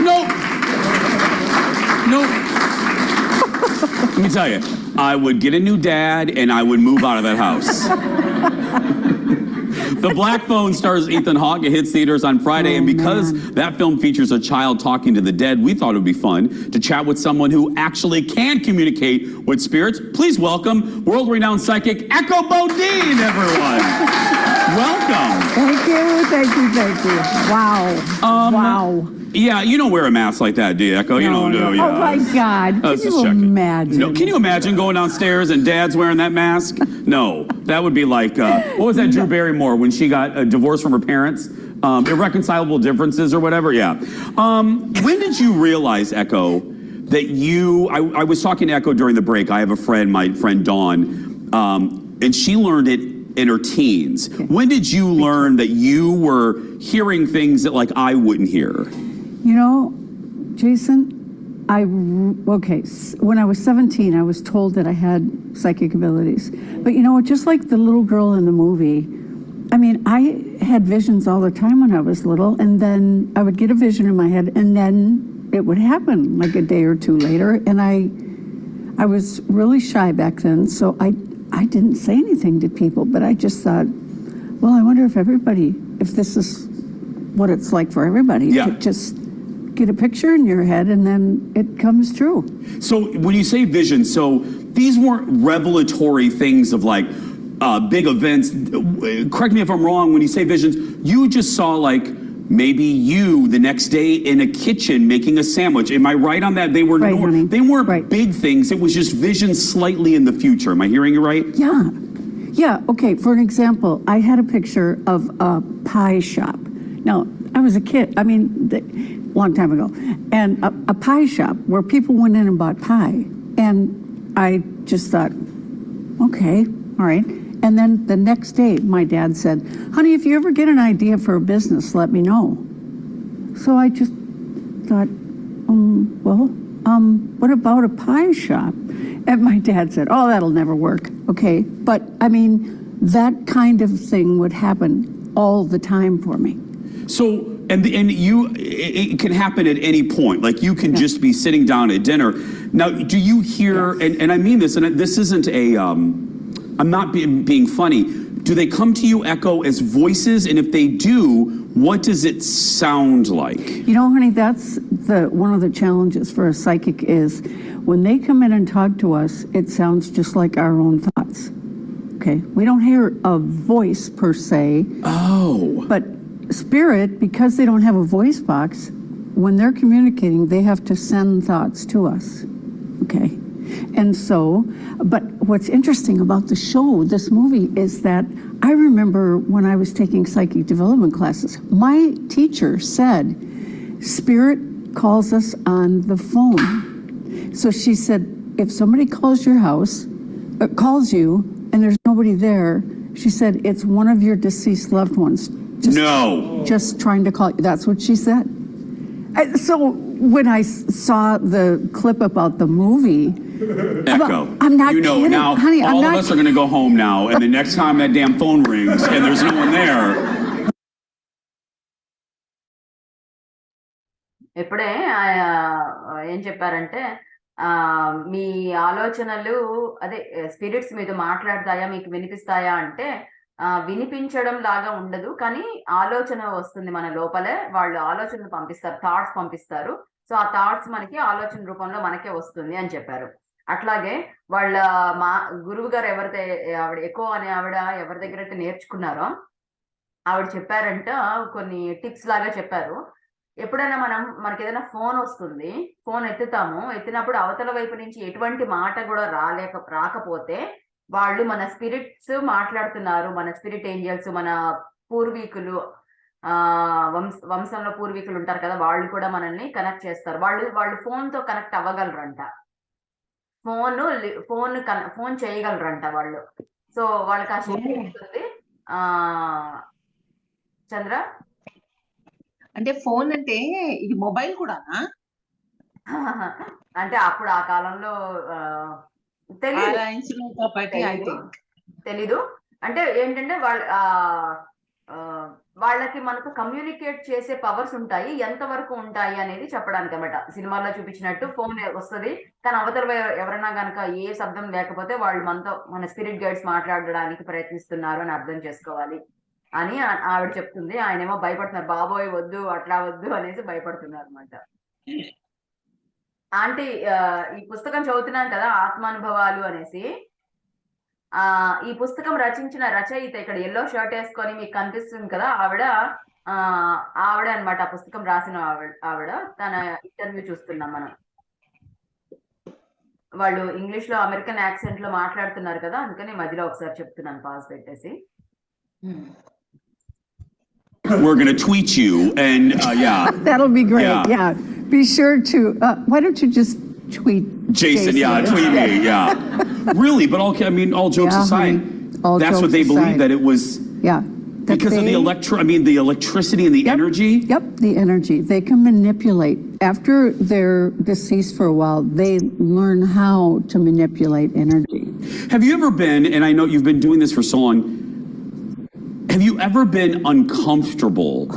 Nope. Let me tell you, I would get a new dad and I would move out of that house. The Black Phone stars Ethan Hawke. It hits theaters on Friday, and because that film features a child talking to the dead, we thought it would be fun to chat with someone who actually can communicate with spirits. Please welcome world-renowned psychic Echo Bodine, everyone. Welcome. Thank you. Wow. Wow. Yeah, you don't wear a mask like that, do you, Echo? You don't know. Yeah. Oh my God. Can you imagine? No, can you imagine going downstairs and Dad's wearing that mask? No, that would be like, what was that Drew Barrymore when she got a divorce from her parents? Irreconcilable differences or whatever, yeah. When did you realize, Echo, that I was talking to Echo during the break. I have a friend, my friend Dawn, and she learned it in her teens. When did you learn that you were hearing things that like I wouldn't hear? You know, Jason, when I was 17, I was told that I had psychic abilities. But you know what, just like the little girl in the movie, I mean, I had visions all the time when I was little, and then I would get a vision in my head, and then it would happen like a day or two later. And I was really shy back then, so I didn't say anything to people, but I just thought, well, I wonder if this is what it's like for everybody. Yeah. To just get a picture in your head, and then it comes true. So when you say vision, so these weren't revelatory things of like big events. Correct me if I'm wrong. When you say visions, you just saw like maybe you the next day in a kitchen making a sandwich. Am I right on that? They were Right, honey. they weren't Right. big things. It was just visions slightly in the future. Am I hearing you right? Yeah. Yeah, okay, for an example, I had a picture of a pie shop. Now, I was a kid, long time ago, and a pie shop where people went in and bought pie. And I just thought, okay, all right. And then the next day, my dad said, honey, if you ever get an idea for a business, let me know. So I just thought, what about a pie shop? And my dad said, oh, that'll never work. Okay. But I mean, that kind of thing would happen all the time for me. So, it can happen at any point. Like you can just be sitting down at dinner. Now, do you hear, and I mean this, and this isn't I'm not being funny. Do they come to you, Echo, as voices? And if they do, what does it sound like? You know, honey, that's one of the challenges for a psychic is when they come in and talk to us, it sounds just like our own thoughts. Okay, we don't hear a voice per se. Oh. But spirit, because they don't have a voice box, when they're communicating, they have to send thoughts to us. Okay. And so, but what's interesting about the show, this movie, is that I remember when I was taking psychic development classes, my teacher said, spirit calls us on the phone. So she said, if somebody calls your house, calls you, and there's nobody there, she said, it's one of your deceased loved ones. Just trying to call you. That's what she said. So when I saw the clip about the movie, Echo, I'm not kidding, now honey, I'm all not of us are going to go home now, and the next time that damn phone rings and there's no one there. ఇప్పుడే ఏం చెప్పారంటే మీ ఆలోచనలు అదే స్పిరిట్స్ మీతో మాట్లాడతాయా, మీకు వినిపిస్తాయా అంటే వినిపించడం లాగా ఉండదు, కానీ ఆలోచన వస్తుంది మన లోపలే. వాళ్ళు ఆలోచనలు పంపిస్తారు, థాట్స్ పంపిస్తారు. సో ఆ థాట్స్ మనకి ఆలోచన రూపంలో మనకే వస్తుంది అని చెప్పారు. అట్లాగే వాళ్ళ మా గురువు గారు ఎవరైతే ఆవిడ ఎకో అనే ఆవిడ ఎవరి దగ్గర అయితే నేర్చుకున్నారో ఆవిడ చెప్పారంట, కొన్ని టిప్స్ లాగా చెప్పారు. ఎప్పుడైనా మనకి ఏదైనా ఫోన్ వస్తుంది, ఫోన్ ఎత్తినప్పుడు అవతల వైపు నుంచి ఎటువంటి మాట కూడా రాకపోతే వాళ్ళు మన స్పిరిట్స్ మాట్లాడుతున్నారు, మన స్పిరిట్ ఏంజల్స్, మన పూర్వీకులు, వంశంలో పూర్వీకులు ఉంటారు కదా, వాళ్ళు కూడా మనల్ని కనెక్ట్ చేస్తారు. వాళ్ళు ఫోన్ తో కనెక్ట్ అవ్వగలరంట, ఫోన్ చేయగలరంట వాళ్ళు. సో వాళ్ళకి ఆ శక్తి ఉంటుంది. చంద్ర అంటే ఫోన్ అంటే ఇది మొబైల్ కూడానా? అంటే అప్పుడు ఆ కాలంలో తెలీదు. అంటే ఏంటంటే వాళ్ళకి మనకు కమ్యూనికేట్ చేసే పవర్స్ ఉంటాయి, ఎంత వరకు ఉంటాయి అనేది చెప్పడానికి అన్నమాట. సినిమాల్లో చూపించినట్టు ఫోన్ వస్తుంది, కానీ అవతల ఎవరైనా కనుక ఏ శబ్దం లేకపోతే వాళ్ళు మన స్పిరిట్ గైడ్స్ మాట్లాడడానికి ప్రయత్నిస్తున్నారు అని అర్థం చేసుకోవాలి అని ఆవిడ చెప్తుంది. ఆయనేమో భయపడుతున్నారు, బాబోయ్ వద్దు, అట్లా వద్దు అనేసి భయపడుతున్నారు అనమాట. ఆంటీ ఈ పుస్తకం చదువుతున్నాను కదా, ఆత్మానుభవాలు అనేసి. ఈ పుస్తకం రచించిన రచయిత ఇక్కడ ఎల్లో షర్ట్ వేసుకొని మీకు కనిపిస్తుంది కదా, ఆవిడ అన్నమాట ఆ పుస్తకం రాసిన ఆవిడ. తన ఇంటర్వ్యూ చూస్తున్నాం మనం. వాళ్ళు ఇంగ్లీష్ లో అమెరికన్ యాక్సెంట్ లో మాట్లాడుతున్నారు కదా, అందుకని మధ్యలో ఒకసారి చెప్తున్నాను పాజ్ పెట్టేసి. We're going to tweet you, and yeah. That'll be great. Yeah. Be sure to, why don't you just tweet Jason? Yeah, tweet me. Yeah. Really, but all jokes aside, that's what they believe, that it was. Yeah. Because of the electricity and the energy? Yep, the energy. They can manipulate. After they're deceased for a while, they learn how to manipulate energy. Have you ever been, and I know you've been doing this for so long, Have you ever been uncomfortable?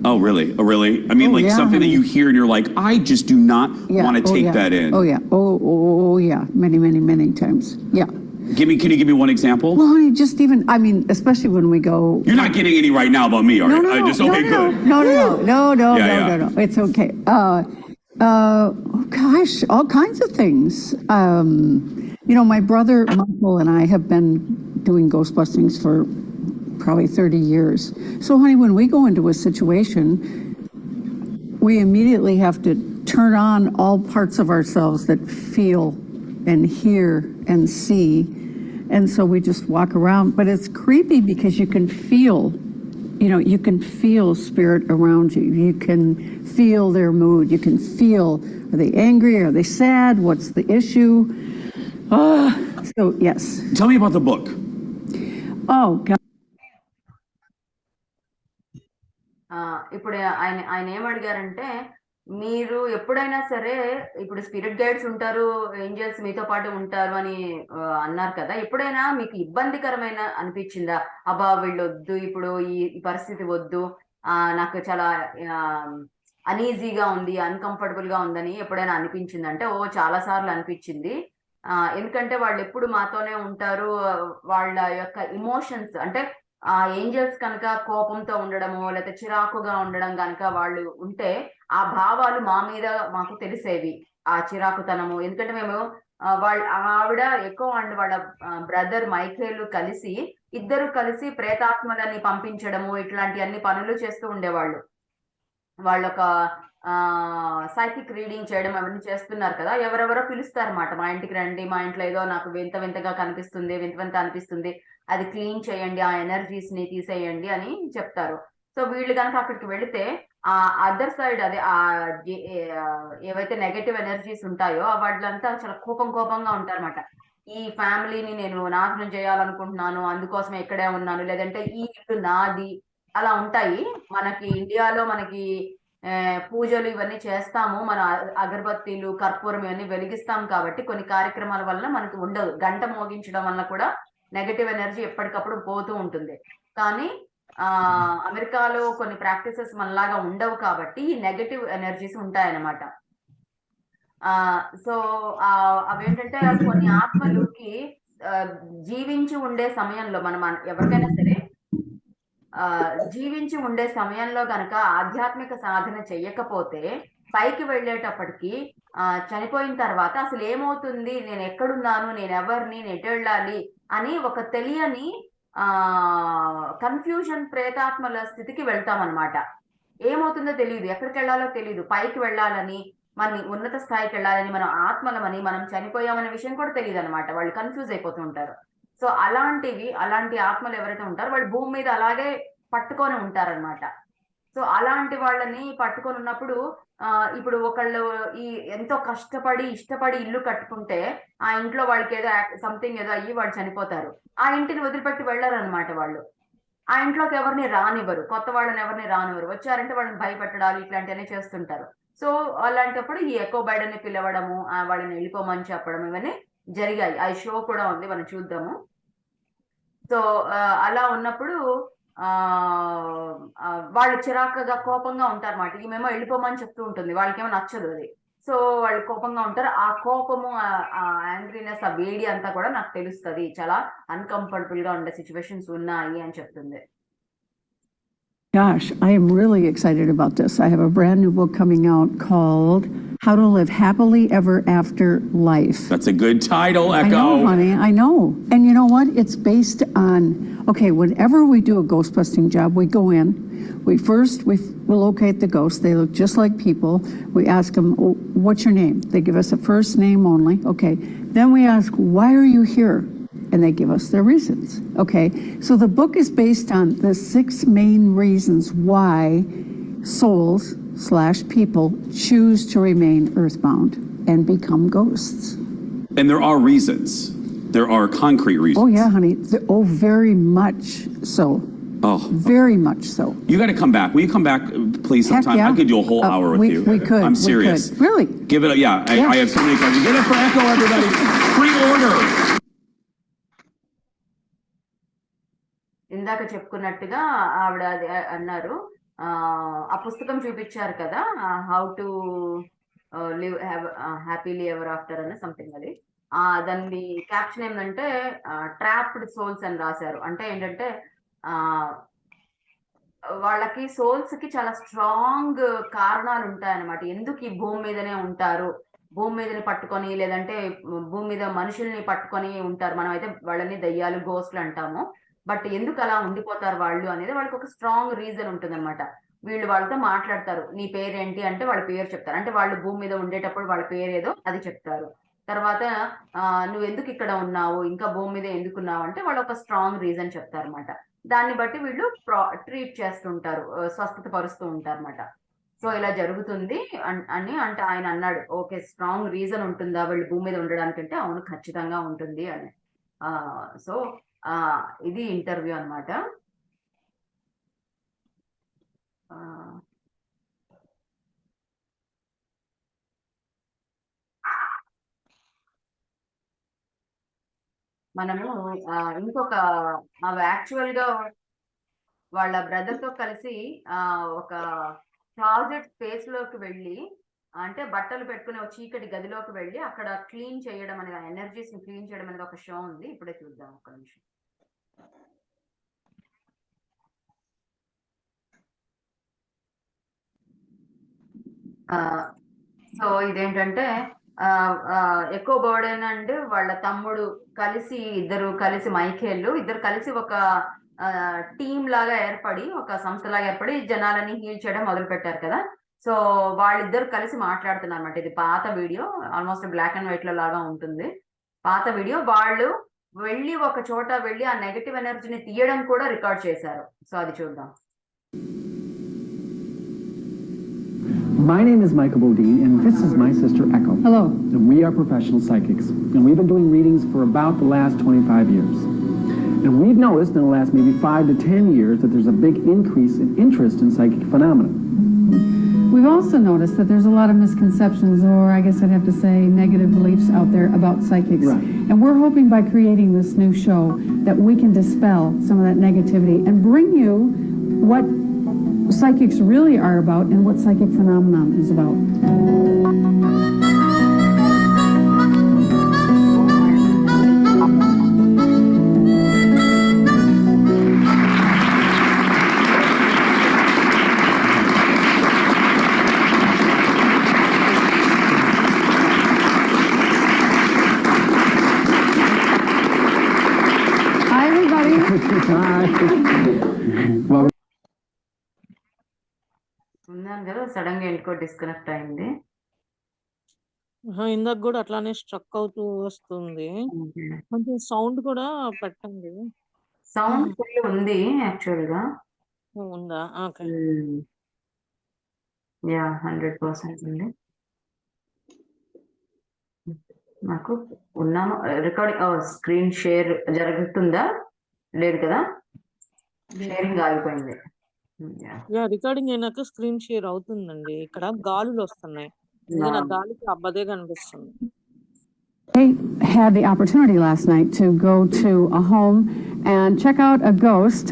Oh, really? Oh, really? I mean, Oh, like yeah, something that honey. you hear and you're like, I just do not want to Oh, take yeah. that in. Oh, yeah. Oh, yeah. Many, many, many times. Yeah. Can you give me one example? Well, honey, just even, I mean, especially when we go. You're not getting any right now about me, are No, you? no, I no, just, no, okay, no, good. no, Yeah, yeah. no. It's okay. Oh gosh, all kinds of things. My brother Michael and I have been doing Ghostbustings for probably 30 years. So, honey, when we go into a situation, we immediately have to turn on all parts of ourselves that feel and hear and see. And so we just walk around, but it's creepy because you can feel spirit around you. You can feel their mood. You can feel, are they angry? Are they sad? What's the issue? So, yes. Tell me about the book. Oh, God. ఇప్పుడు ఆయన ఏమడిగారంటే, మీరు ఎప్పుడైనా సరే ఇప్పుడు స్పిరిట్ గైడ్స్ ఉంటారు, ఏంజల్స్ మీతో పాటు ఉంటారు అని అన్నారు కదా. ఎప్పుడైనా మీకు ఇబ్బందికరమైన అనిపించిందా? అబ్బా వీళ్ళొద్దు, ఇప్పుడు ఈ పరిస్థితి వద్దు, నాకు చాలా అనీజీగా ఉంది, అన్కంఫర్టబుల్ గా ఉందని ఎప్పుడైనా అనిపించిందంటే, చాలా సార్లు అనిపించింది. ఎందుకంటే వాళ్ళు ఎప్పుడు మాతోనే ఉంటారు. వాళ్ళ యొక్క ఇమోషన్స్ అంటే ఆ ఏంజల్స్ కనుక కోపంతో ఉండడము లేకపోతే చిరాకుగా ఉండడం కనుక వాళ్ళు ఉంటే ఆ భావాలు మా మీద మాకు తెలిసేవి, ఆ చిరాకుతనము. ఎందుకంటే మేము వాళ్ళ ఆవిడ ఎక్కువ అండ్ వాళ్ళ బ్రదర్ మైఖేల్ ఇద్దరు కలిసి ప్రేతాత్మలని పంపించడము ఇట్లాంటి అన్ని పనులు చేస్తూ ఉండేవాళ్ళు. వాళ్ళొక సైకిక్ రీడింగ్ చేయడం అవన్నీ చేస్తున్నారు కదా. ఎవరెవరో పిలుస్తారన్నమాట, మా ఇంటికి రండి, మా ఇంట్లో ఏదో నాకు వింత వింతగా కనిపిస్తుంది, వింత వింత అనిపిస్తుంది, అది క్లీన్ చేయండి, ఆ ఎనర్జీస్ ని తీసేయండి అని చెప్తారు. సో వీళ్ళు కనుక అక్కడికి వెళితే ఆ అదర్ సైడ్ అదే ఏవైతే నెగటివ్ ఎనర్జీస్ ఉంటాయో వాళ్ళంతా చాలా కోపంగా ఉంటారన్నమాట. ఈ ఫ్యామిలీని నేను నాశనం చేయాలనుకుంటున్నాను, అందుకోసం ఇక్కడే ఉన్నాను, లేదంటే ఈ ఇల్లు నాది, అలా ఉంటాయి. మనకి ఇండియాలో మనకి పూజలు ఇవన్నీ చేస్తాము, మన అగరబత్తీలు కర్పూరం ఇవన్నీ వెలిగిస్తాం కాబట్టి కొన్ని కార్యక్రమాల వల్ల మనకి ఉండదు. గంట మోగించడం వల్ల కూడా నెగటివ్ ఎనర్జీ ఎప్పటికప్పుడు పోతూ ఉంటుంది. కానీ అమెరికాలో కొన్ని ప్రాక్టీసెస్ మనలాగా ఉండవు కాబట్టి ఈ నెగటివ్ ఎనర్జీస్ ఉంటాయన్నమాట. సో అవేంటంటే కొన్ని ఆత్మలుకి జీవించి ఉండే సమయంలో మనం ఎవరికైనా సరే జీవించి ఉండే సమయంలో గనక ఆధ్యాత్మిక సాధన చెయ్యకపోతే పైకి వెళ్ళేటప్పటికి చనిపోయిన తర్వాత అసలు ఏమవుతుంది, నేను ఎక్కడున్నాను, నేను ఎవరిని, నేను ఎటు వెళ్ళాలి అని ఒక తెలియని కన్ఫ్యూజన్ ప్రేతాత్మల స్థితికి వెళ్తామన్నమాట. ఏమవుతుందో తెలియదు, ఎక్కడికి వెళ్ళాలో తెలియదు, పైకి వెళ్ళాలని, మన ఉన్నత స్థాయికి వెళ్ళాలని, మనం ఆత్మలమని, మనం చనిపోయామనే విషయం కూడా తెలియదు అనమాట. వాళ్ళు కన్ఫ్యూజ్ అయిపోతూ ఉంటారు. సో అలాంటి ఆత్మలు ఎవరైతే ఉంటారో వాళ్ళు భూమి మీద అలాగే పట్టుకొని ఉంటారన్నమాట. సో అలాంటి వాళ్ళని పట్టుకొని ఉన్నప్పుడు ఇప్పుడు ఒకళ్ళు ఎంతో కష్టపడి ఇష్టపడి ఇల్లు కట్టుకుంటే ఆ ఇంట్లో వాళ్ళకి ఏదో సంథింగ్ ఏదో అయ్యి వాళ్ళు చనిపోతారు. ఆ ఇంటిని వదిలిపెట్టి వెళ్ళరు అనమాట. వాళ్ళు ఆ ఇంట్లోకి ఎవరిని రానివ్వరు, కొత్త వాళ్ళని ఎవరిని రానివ్వరు. వచ్చారంటే వాళ్ళని భయపెట్టడాలు ఇట్లాంటివన్నీ చేస్తుంటారు. సో అలాంటప్పుడు ఈ ఎకో బైడని పిలవడము, వాళ్ళని వెళ్ళిపోమని చెప్పడం ఇవన్నీ జరిగాయి. ఆ షో కూడా ఉంది, మనం చూద్దాము. సో అలా ఉన్నప్పుడు వాళ్ళు చిరాకుగా కోపంగా ఉంటారన్నమాట. ఈమెమో వెళ్ళిపోమని చెప్తూ ఉంటుంది, వాళ్ళకేమో నచ్చదు అది. సో వాళ్ళు కోపంగా ఉంటారు. ఆ కోపము, ఆ యాంగ్రీనెస్, ఆ వేడి అంతా కూడా నాకు తెలుస్తుంది, చాలా అన్కంఫర్టబుల్ గా ఉండే సిచ్యువేషన్స్ ఉన్నాయి అని చెప్తుంది. Gosh, I am really excited about this. I have a brand new book coming out called How to Live Happily Ever After Life. That's a good title, Echo. I know, honey, I know. And you know what? It's based on, okay, whenever we do a ghost busting job, we go in, we locate the ghost. They look just like people. We ask them, oh, what's your name? They give us a first name only. Okay. Then we ask, why are you here? And they give us their reasons. Okay. So the book is based on the 6 main reasons why souls/people choose to remain earthbound and become ghosts. And there are reasons. There are concrete reasons. Oh, yeah, honey. Very much so. Oh. Very much so. You got to come back. Will you come back, please, Heck sometime? yeah. I could do a whole hour with you. We could. I'm serious. We could. Really? Give it up. Yeah, Yeah. I have so many questions. Give it up for Echo, everybody. Pre-order. ఇందాక చెప్పుకున్నట్టుగా ఆవిడ అది అన్నారు. ఆ పుస్తకం చూపించారు కదా, how to live happily ever after అని సంథింగ్ అది. దాని క్యాప్షన్ ఏంటంటే ట్రాప్డ్ సోల్స్ అని రాశారు. అంటే ఏంటంటే ఆ వాళ్ళకి సోల్స్ కి చాలా స్ట్రాంగ్ కారణాలు ఉంటాయన్నమాట. ఎందుకు ఈ భూమి మీదనే ఉంటారు, భూమి మీదని పట్టుకొని, లేదంటే భూమి మీద మనుషుల్ని పట్టుకొని ఉంటారు. మనం అయితే వాళ్ళని దయ్యాలు, గోస్ట్లు అంటాము. బట్ ఎందుకు అలా ఉండిపోతారు వాళ్ళు అనేది వాళ్ళకి ఒక స్ట్రాంగ్ రీజన్ ఉంటుందన్నమాట. వీళ్ళు వాళ్ళతో మాట్లాడతారు. నీ పేరేంటి అంటే వాళ్ళ పేరు చెప్తారు. అంటే వాళ్ళు భూమి మీద ఉండేటప్పుడు వాళ్ళ పేరు ఏదో అది చెప్తారు. తర్వాత నువ్వు ఎందుకు ఇక్కడ ఉన్నావు, ఇంకా భూమి మీద ఎందుకున్నావు అంటే వాళ్ళు ఒక స్ట్రాంగ్ రీజన్ చెప్తారన్నమాట. దాన్ని బట్టి వీళ్ళు ట్రీట్ చేస్తుంటారు, స్వస్థత పరుస్తూ ఉంటారు అన్నమాట. సో ఇలా జరుగుతుంది అని అంటే ఆయన అన్నాడు, ఓకే స్ట్రాంగ్ రీజన్ ఉంటుందా వీళ్ళు భూమి మీద ఉండడానికంటే, అవును ఖచ్చితంగా ఉంటుంది అని. సో ఇది ఇంటర్వ్యూ అన్నమాట. మనము ఇంకొక యాక్చువల్ గా వాళ్ళ బ్రదర్ తో కలిసి ఒక క్లాజెట్ స్పేస్ లోకి వెళ్ళి, అంటే బట్టలు పెట్టుకుని ఒక చీకటి గదిలోకి వెళ్ళి అక్కడ క్లీన్ చేయడం అనేది, ఎనర్జీస్ ని క్లీన్ చేయడం అనేది ఒక షో ఉంది. ఇప్పుడే చూద్దాం ఒక్క నిమిషం. సో ఇదేంటంటే ఎకో బర్డెన్ అండ్ వాళ్ళ తమ్ముడు కలిసి, ఇద్దరు కలిసి ఒక టీమ్ లాగా ఏర్పడి, ఒక సంస్థలాగా ఏర్పడి జనాలని హీల్ చేయడం మొదలు పెట్టారు కదా. సో వాళ్ళిద్దరు కలిసి మాట్లాడుతున్నారు అన్నమాట. ఇది పాత video, almost black and white లో లాగా ఉంటుంది. పాత వీడియో. వాళ్ళు ఒక చోట వెళ్ళి ఆ నెగటివ్ ఎనర్జీని తీయడం కూడా రికార్డ్ చేశారు. సో అది చూద్దాం. My name is Michael Bodine, and this is my sister Echo. Hello. And we are professional psychics, and we've been doing readings for about the last 25 years. And we've noticed in the last maybe 5 to 10 years that there's a big increase in interest in psychic phenomena. We've also noticed that there's a lot of misconceptions, or I guess I'd have to say negative beliefs out there about psychics. Right. And we're hoping by creating this new show that we can dispel some of that negativity and bring you what psychics really are about and what psychic phenomenon is about. Hi, everybody. Well, ఉన్నాను కదా, సడన్ గా ఎందుకో డిస్కనెక్ట్ అయింది. ఇందాక కూడా అట్లానే స్ట్రక్ అవుతూ వస్తుంది. కొంచెం సౌండ్ కూడా పెట్టండి. సౌండ్ ఫుల్ ఉంది యాక్చువల్ గా. ఉందా? ఓకే. యా 100% ఉంది. నాకు ఉన్నాను. రికార్డింగ్ స్క్రీన్ షేర్ జరుగుతుందా? లేదు కదా, షేరింగ్ ఆగిపోయింది. రికార్డింగ్ అయినాక స్క్రీన్ షేర్ అవుతుందండి. ఇక్కడ గాలులు వస్తున్నాయి, అందుకని ఆ గాలికి అబ్బదే కనిపిస్తుంది. I had the opportunity last night to go to a home and check out a ghost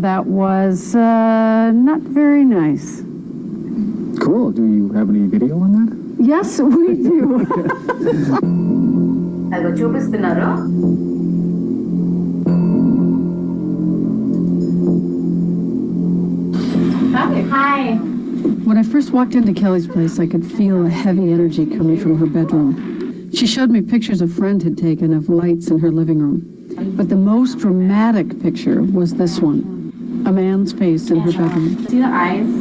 that was not very nice. cool. Do you have any video on that? Yes, we do. అదిగో చూపిస్తున్నారు. Hi. When I first walked into Kelly's place, I could feel a heavy energy coming from her bedroom. She showed me pictures a friend had taken of lights in her living room. But the most dramatic picture was this one, a man's face in her bedroom. See the eyes,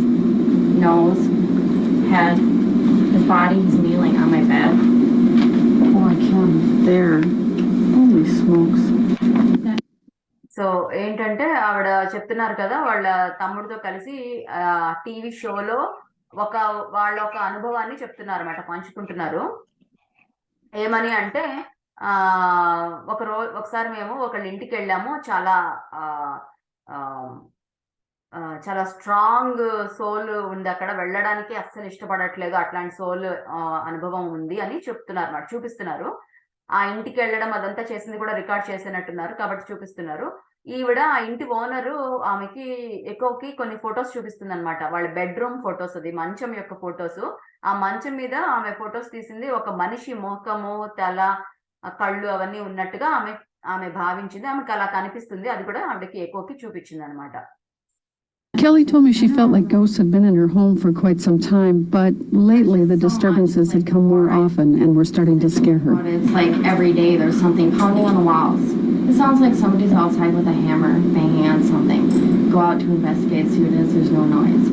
nose, head, his body, he's kneeling on my bed. Oh, I can't. There. Holy smokes. So ఏంటంటే ఆవిడ చెప్తున్నారు కదా, వాళ్ళ తమ్ముడితో కలిసి టీవీ షోలో వాళ్ళ ఒక అనుభవాన్ని చెప్తున్నారు అన్నమాట, పంచుకుంటున్నారు. ఏమని అంటే ఒకసారి మేము ఒకళ్ళ ఇంటికి వెళ్ళాము, చాలా స్ట్రాంగ్ సోల్ ఉంది అక్కడ, వెళ్ళడానికి అస్సలు ఇష్టపడట్లేదు, అట్లాంటి సోల్ అనుభవం ఉంది అని చెప్తున్నారు అన్నమాట, చూపిస్తున్నారు. ఆ ఇంటికి వెళ్ళడం అదంతా చేసింది కూడా రికార్డ్ చేసినట్టున్నారు కాబట్టి చూపిస్తున్నారు. ఈవిడ ఆ ఇంటి ఓనరు ఆమెకి ఎక్కువకి కొన్ని ఫొటోస్ చూపిస్తుంది అనమాట. వాళ్ళ బెడ్రూమ్ ఫొటోస్, అది మంచం యొక్క ఫొటోస్. ఆ మంచం మీద ఆమె ఫొటోస్ తీసింది ఒక మనిషి ముఖము, తల, కళ్ళు అవన్నీ ఉన్నట్టుగా ఆమె భావించింది. ఆమెకు అలా కనిపిస్తుంది. అది కూడా ఆవిడకి ఎక్కువకి చూపించింది అనమాట. Kelly told me she felt like ghosts had been in her home for quite some time, but lately the disturbances had come more often and were starting to scare her. It's like every day there's something pounding on the walls. It sounds like somebody's outside with a hammer banging on something. Go out to investigate, see what it is. There's no noise.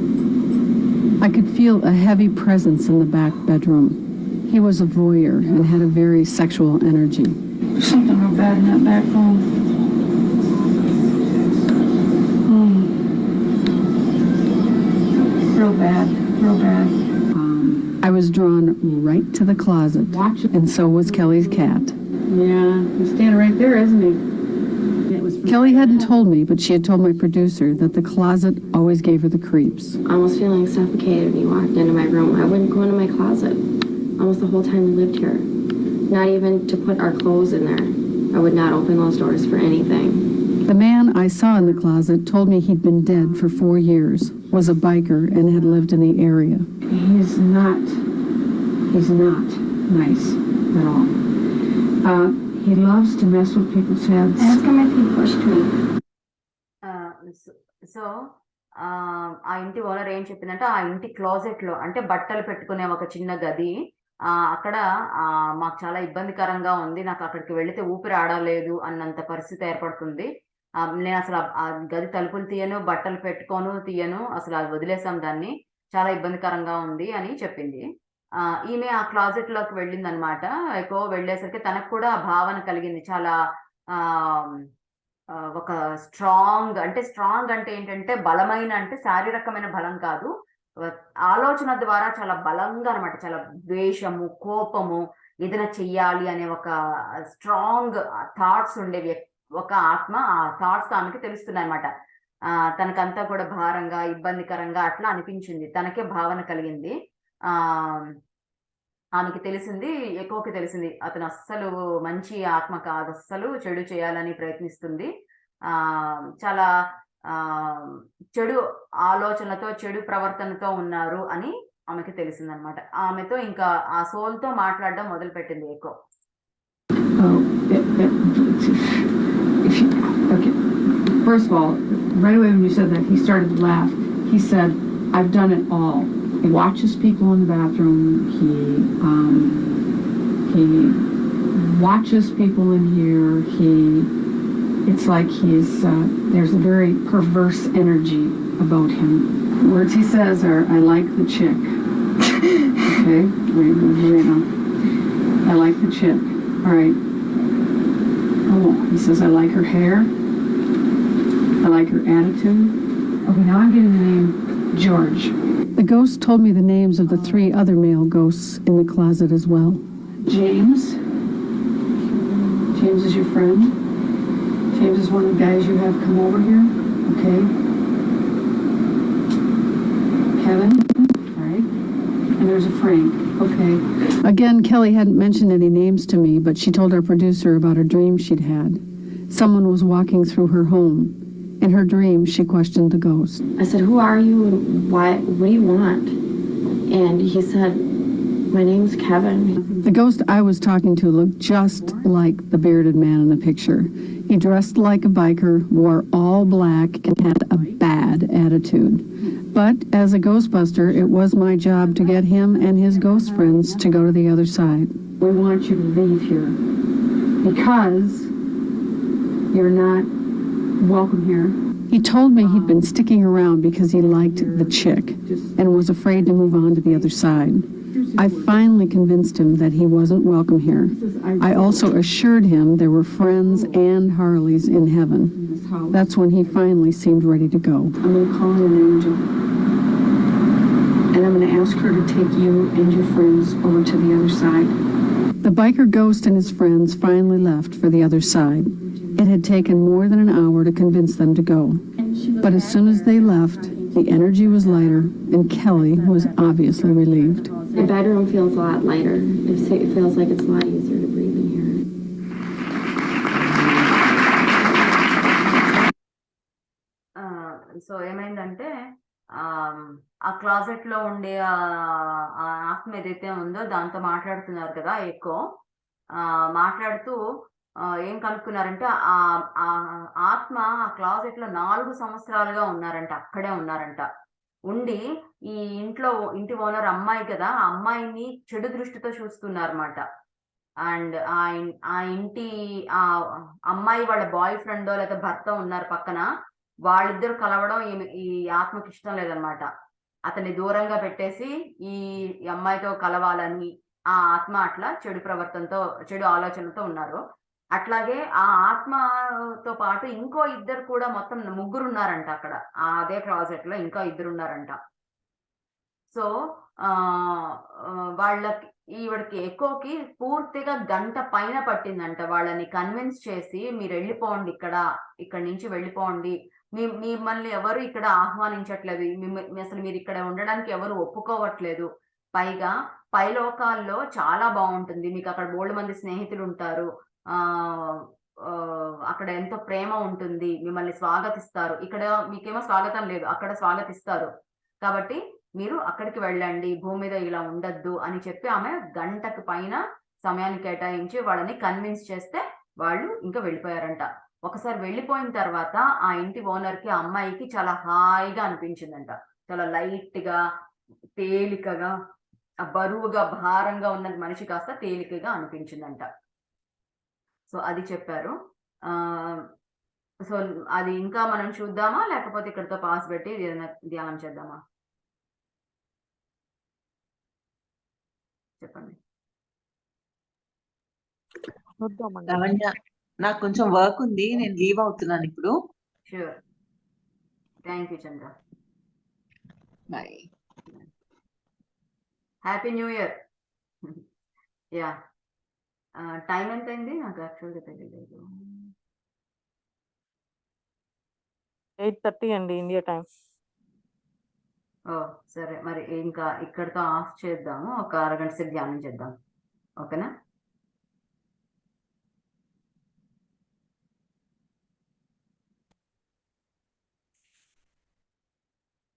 I could feel a heavy presence in the back bedroom. He was a voyeur and had a very sexual energy. There's something real bad in that back room. Real bad, real bad. I was drawn right to the closet, and so was Kelly's cat. Yeah, he's standing right there, isn't he? Kelly hadn't told me, but she had told my producer that the closet always gave her the creeps. Almost feeling suffocated when you walked into my room. I wouldn't go into my closet. Almost the whole time we lived here. Not even to put our clothes in there. I would not open those doors for anything. The man I saw in the closet told me he'd been dead for 4 years, was a biker, and had lived in the area. He's not nice at all. He loves to mess with people's heads. Ask him if he pushed me. So ఆ ఇంటి ఓనర్ ఏం చెప్పిందంటే, ఆ ఇంటి క్లోజెట్ లో అంటే బట్టలు పెట్టుకునే ఒక చిన్న గది, అక్కడ మాకు చాలా ఇబ్బందికరంగా ఉంది, నాకు అక్కడికి వెళితే ఊపిరి ఆడలేదు అన్నంత పరిస్థితి ఏర్పడుతుంది. నేను అసలు ఆ గది తలుపులు తీయను, బట్టలు పెట్టుకోను తీయను, అసలు అది వదిలేసాం దాన్ని, చాలా ఇబ్బందికరంగా ఉంది అని చెప్పింది. ఈమె ఆ క్లాజెట్ లోకి వెళ్ళింది అనమాట. ఎక్కువ వెళ్ళేసరికి తనకు కూడా ఆ భావన కలిగింది. చాలా ఒక స్ట్రాంగ్ అంటే ఏంటంటే బలమైన, అంటే శారీరకమైన బలం కాదు, ఆలోచన ద్వారా చాలా బలంగా అనమాట. చాలా ద్వేషము, కోపము, ఏదైనా చెయ్యాలి అనే ఒక స్ట్రాంగ్ థాట్స్ ఉండేవి. ఒక ఆత్మ, ఆ థాట్స్ ఆమెకి తెలుస్తున్నాయి అనమాట. తనకంతా కూడా భారంగా, ఇబ్బందికరంగా అట్లా అనిపించింది. తనకే భావన కలిగింది. ఆమెకి తెలిసింది, ఎక్కువకి తెలిసింది, అతను అస్సలు మంచి ఆత్మ కాదు, అస్సలు చెడు చేయాలని ప్రయత్నిస్తుంది. చాలా చెడు ఆలోచనలతో, చెడు ప్రవర్తనతో ఉన్నారు అని ఆమెకి తెలిసిందనమాట. ఆమెతో ఇంకా ఆ సోల్ తో మాట్లాడడం మొదలు పెట్టింది ఎక్కువ. Okay. First of all, right away when you said that, he started to laugh. He said, "I've done it all." He watches people in the bathroom. He watches people in here. It's like there's a very perverse energy about him. Words he says are, "I like the chick." Okay, wait now. I like the chick. All right. Oh, he says, "I like her hair. I like her attitude." Okay, now I'm getting the name George. The ghost told me the names of the 3 other male ghosts in the closet as well. James. James is your friend. James is one of the guys you have come over here. Okay. Kevin. All right. And there's a Frank. Okay. Again, Kelly hadn't mentioned any names to me, but she told our producer about a dream she'd had. Someone was walking through her home. In her dream, she questioned the ghost. I said, "Who are you and what do you want?" And he said, "My name's Kevin." The ghost I was talking to looked just like the bearded man in the picture. He dressed like a biker, wore all black, and had a bad attitude. But as a Ghostbuster, it was my job to get him and his ghost friends to go to the other side. We want you to leave here because you're not welcome here. He told me he'd been sticking around because he liked the chick and was afraid to move on to the other side. I finally convinced him that he wasn't welcome here. I also assured him there were friends and Harleys in heaven. That's when he finally seemed ready to go. I'm going to call in an angel. And I'm going to ask her to take you and your friends over to the other side. The biker ghost and his friends finally left for the other side. It had taken more than an hour to convince them to go. But as soon as they left, the energy was lighter, and Kelly was obviously relieved. My bedroom feels a lot lighter. It feels like it's a lot easier to breathe in here. So ఏమైందంటే ఆ క్లాజెట్ లో ఉండే ఆ ఆత్మ ఏదైతే ఉందో దాంతో మాట్లాడుతున్నారు కదా ఎక్కువ మాట్లాడుతూ ఏం కనుక్కున్నారంటే ఆ ఆత్మ ఆ క్లాజెట్ లో 4 సంవత్సరాలుగా ఉన్నారంట, అక్కడే ఉన్నారంట. ఉండి ఈ ఇంటి ఓనర్ అమ్మాయి కదా, ఆ అమ్మాయిని చెడు దృష్టితో చూస్తున్నారన్నమాట. అండ్ ఆ ఇంటి ఆ అమ్మాయి వాళ్ళ బాయ్ ఫ్రెండో లేదా భర్త ఉన్నారు పక్కన, వాళ్ళిద్దరు కలవడం ఈ ఆత్మకి ఇష్టం లేదనమాట. అతన్ని దూరంగా పెట్టేసి ఈ అమ్మాయితో కలవాలని ఆ ఆత్మ అట్లా చెడు ప్రవర్తనతో, చెడు ఆలోచనలతో ఉన్నారు. అట్లాగే ఆ ఆత్మతో పాటు ఇంకో ఇద్దరు కూడా, మొత్తం 3 ఉన్నారంట అక్కడ. అదే క్లాజెట్ లో ఇంకా 2 ఉన్నారంట. సో వాళ్ళకి ఈవిడికి ఎక్కువకి పూర్తిగా గంట పైన పట్టిందంట వాళ్ళని కన్విన్స్ చేసి, మీరు వెళ్ళిపోండి, ఇక్కడి నుంచి వెళ్ళిపోండి, మిమ్మల్ని ఎవరు ఇక్కడ ఆహ్వానించట్లేదు, అసలు మీరు ఇక్కడ ఉండడానికి ఎవరు ఒప్పుకోవట్లేదు, పైగా పైలోకాల్లో చాలా బాగుంటుంది, మీకు అక్కడ బోల్డ్ మంది స్నేహితులు ఉంటారు, అక్కడ ఎంతో ప్రేమ ఉంటుంది, మిమ్మల్ని స్వాగతిస్తారు, ఇక్కడ మీకేమో స్వాగతం లేదు, అక్కడ స్వాగతిస్తారు, కాబట్టి మీరు అక్కడికి వెళ్ళండి, భూమి మీద ఇలా ఉండద్దు అని చెప్పి ఆమె గంటకు పైన సమయాన్ని కేటాయించి వాళ్ళని కన్విన్స్ చేస్తే వాళ్ళు ఇంకా వెళ్ళిపోయారంట. ఒకసారి వెళ్ళిపోయిన తర్వాత ఆ ఇంటి ఓనర్ కి, ఆ అమ్మాయికి చాలా హాయిగా అనిపించిందంట. చాలా లైట్ గా, తేలికగా, బరువుగా, భారంగా ఉన్న మనిషి కాస్త తేలికగా అనిపించిందంట. సో అది చెప్పారు. సో అది ఇంకా మనం చూద్దామా, లేకపోతే ఇక్కడితో పాస్ పెట్టి ధ్యానం చేద్దామా? చెప్పండి. లావణ్య, నాకు కొంచెం వర్క్ ఉంది, నేను లీవ్ అవుతున్నాను ఇప్పుడు. Sure. Thank you Chandra. Bye. Happy new year. Yeah, time ఎంత అయింది నాకు యాక్చువల్గా తెలియలేదు. 8:30 అండి ఇండియా టైం. ఓ సరే, మరి ఇంకా ఇక్కడితో ఆఫ్ చేద్దాము, ఒక అరగంట సేపు ధ్యానం చేద్దాం, ఓకేనా?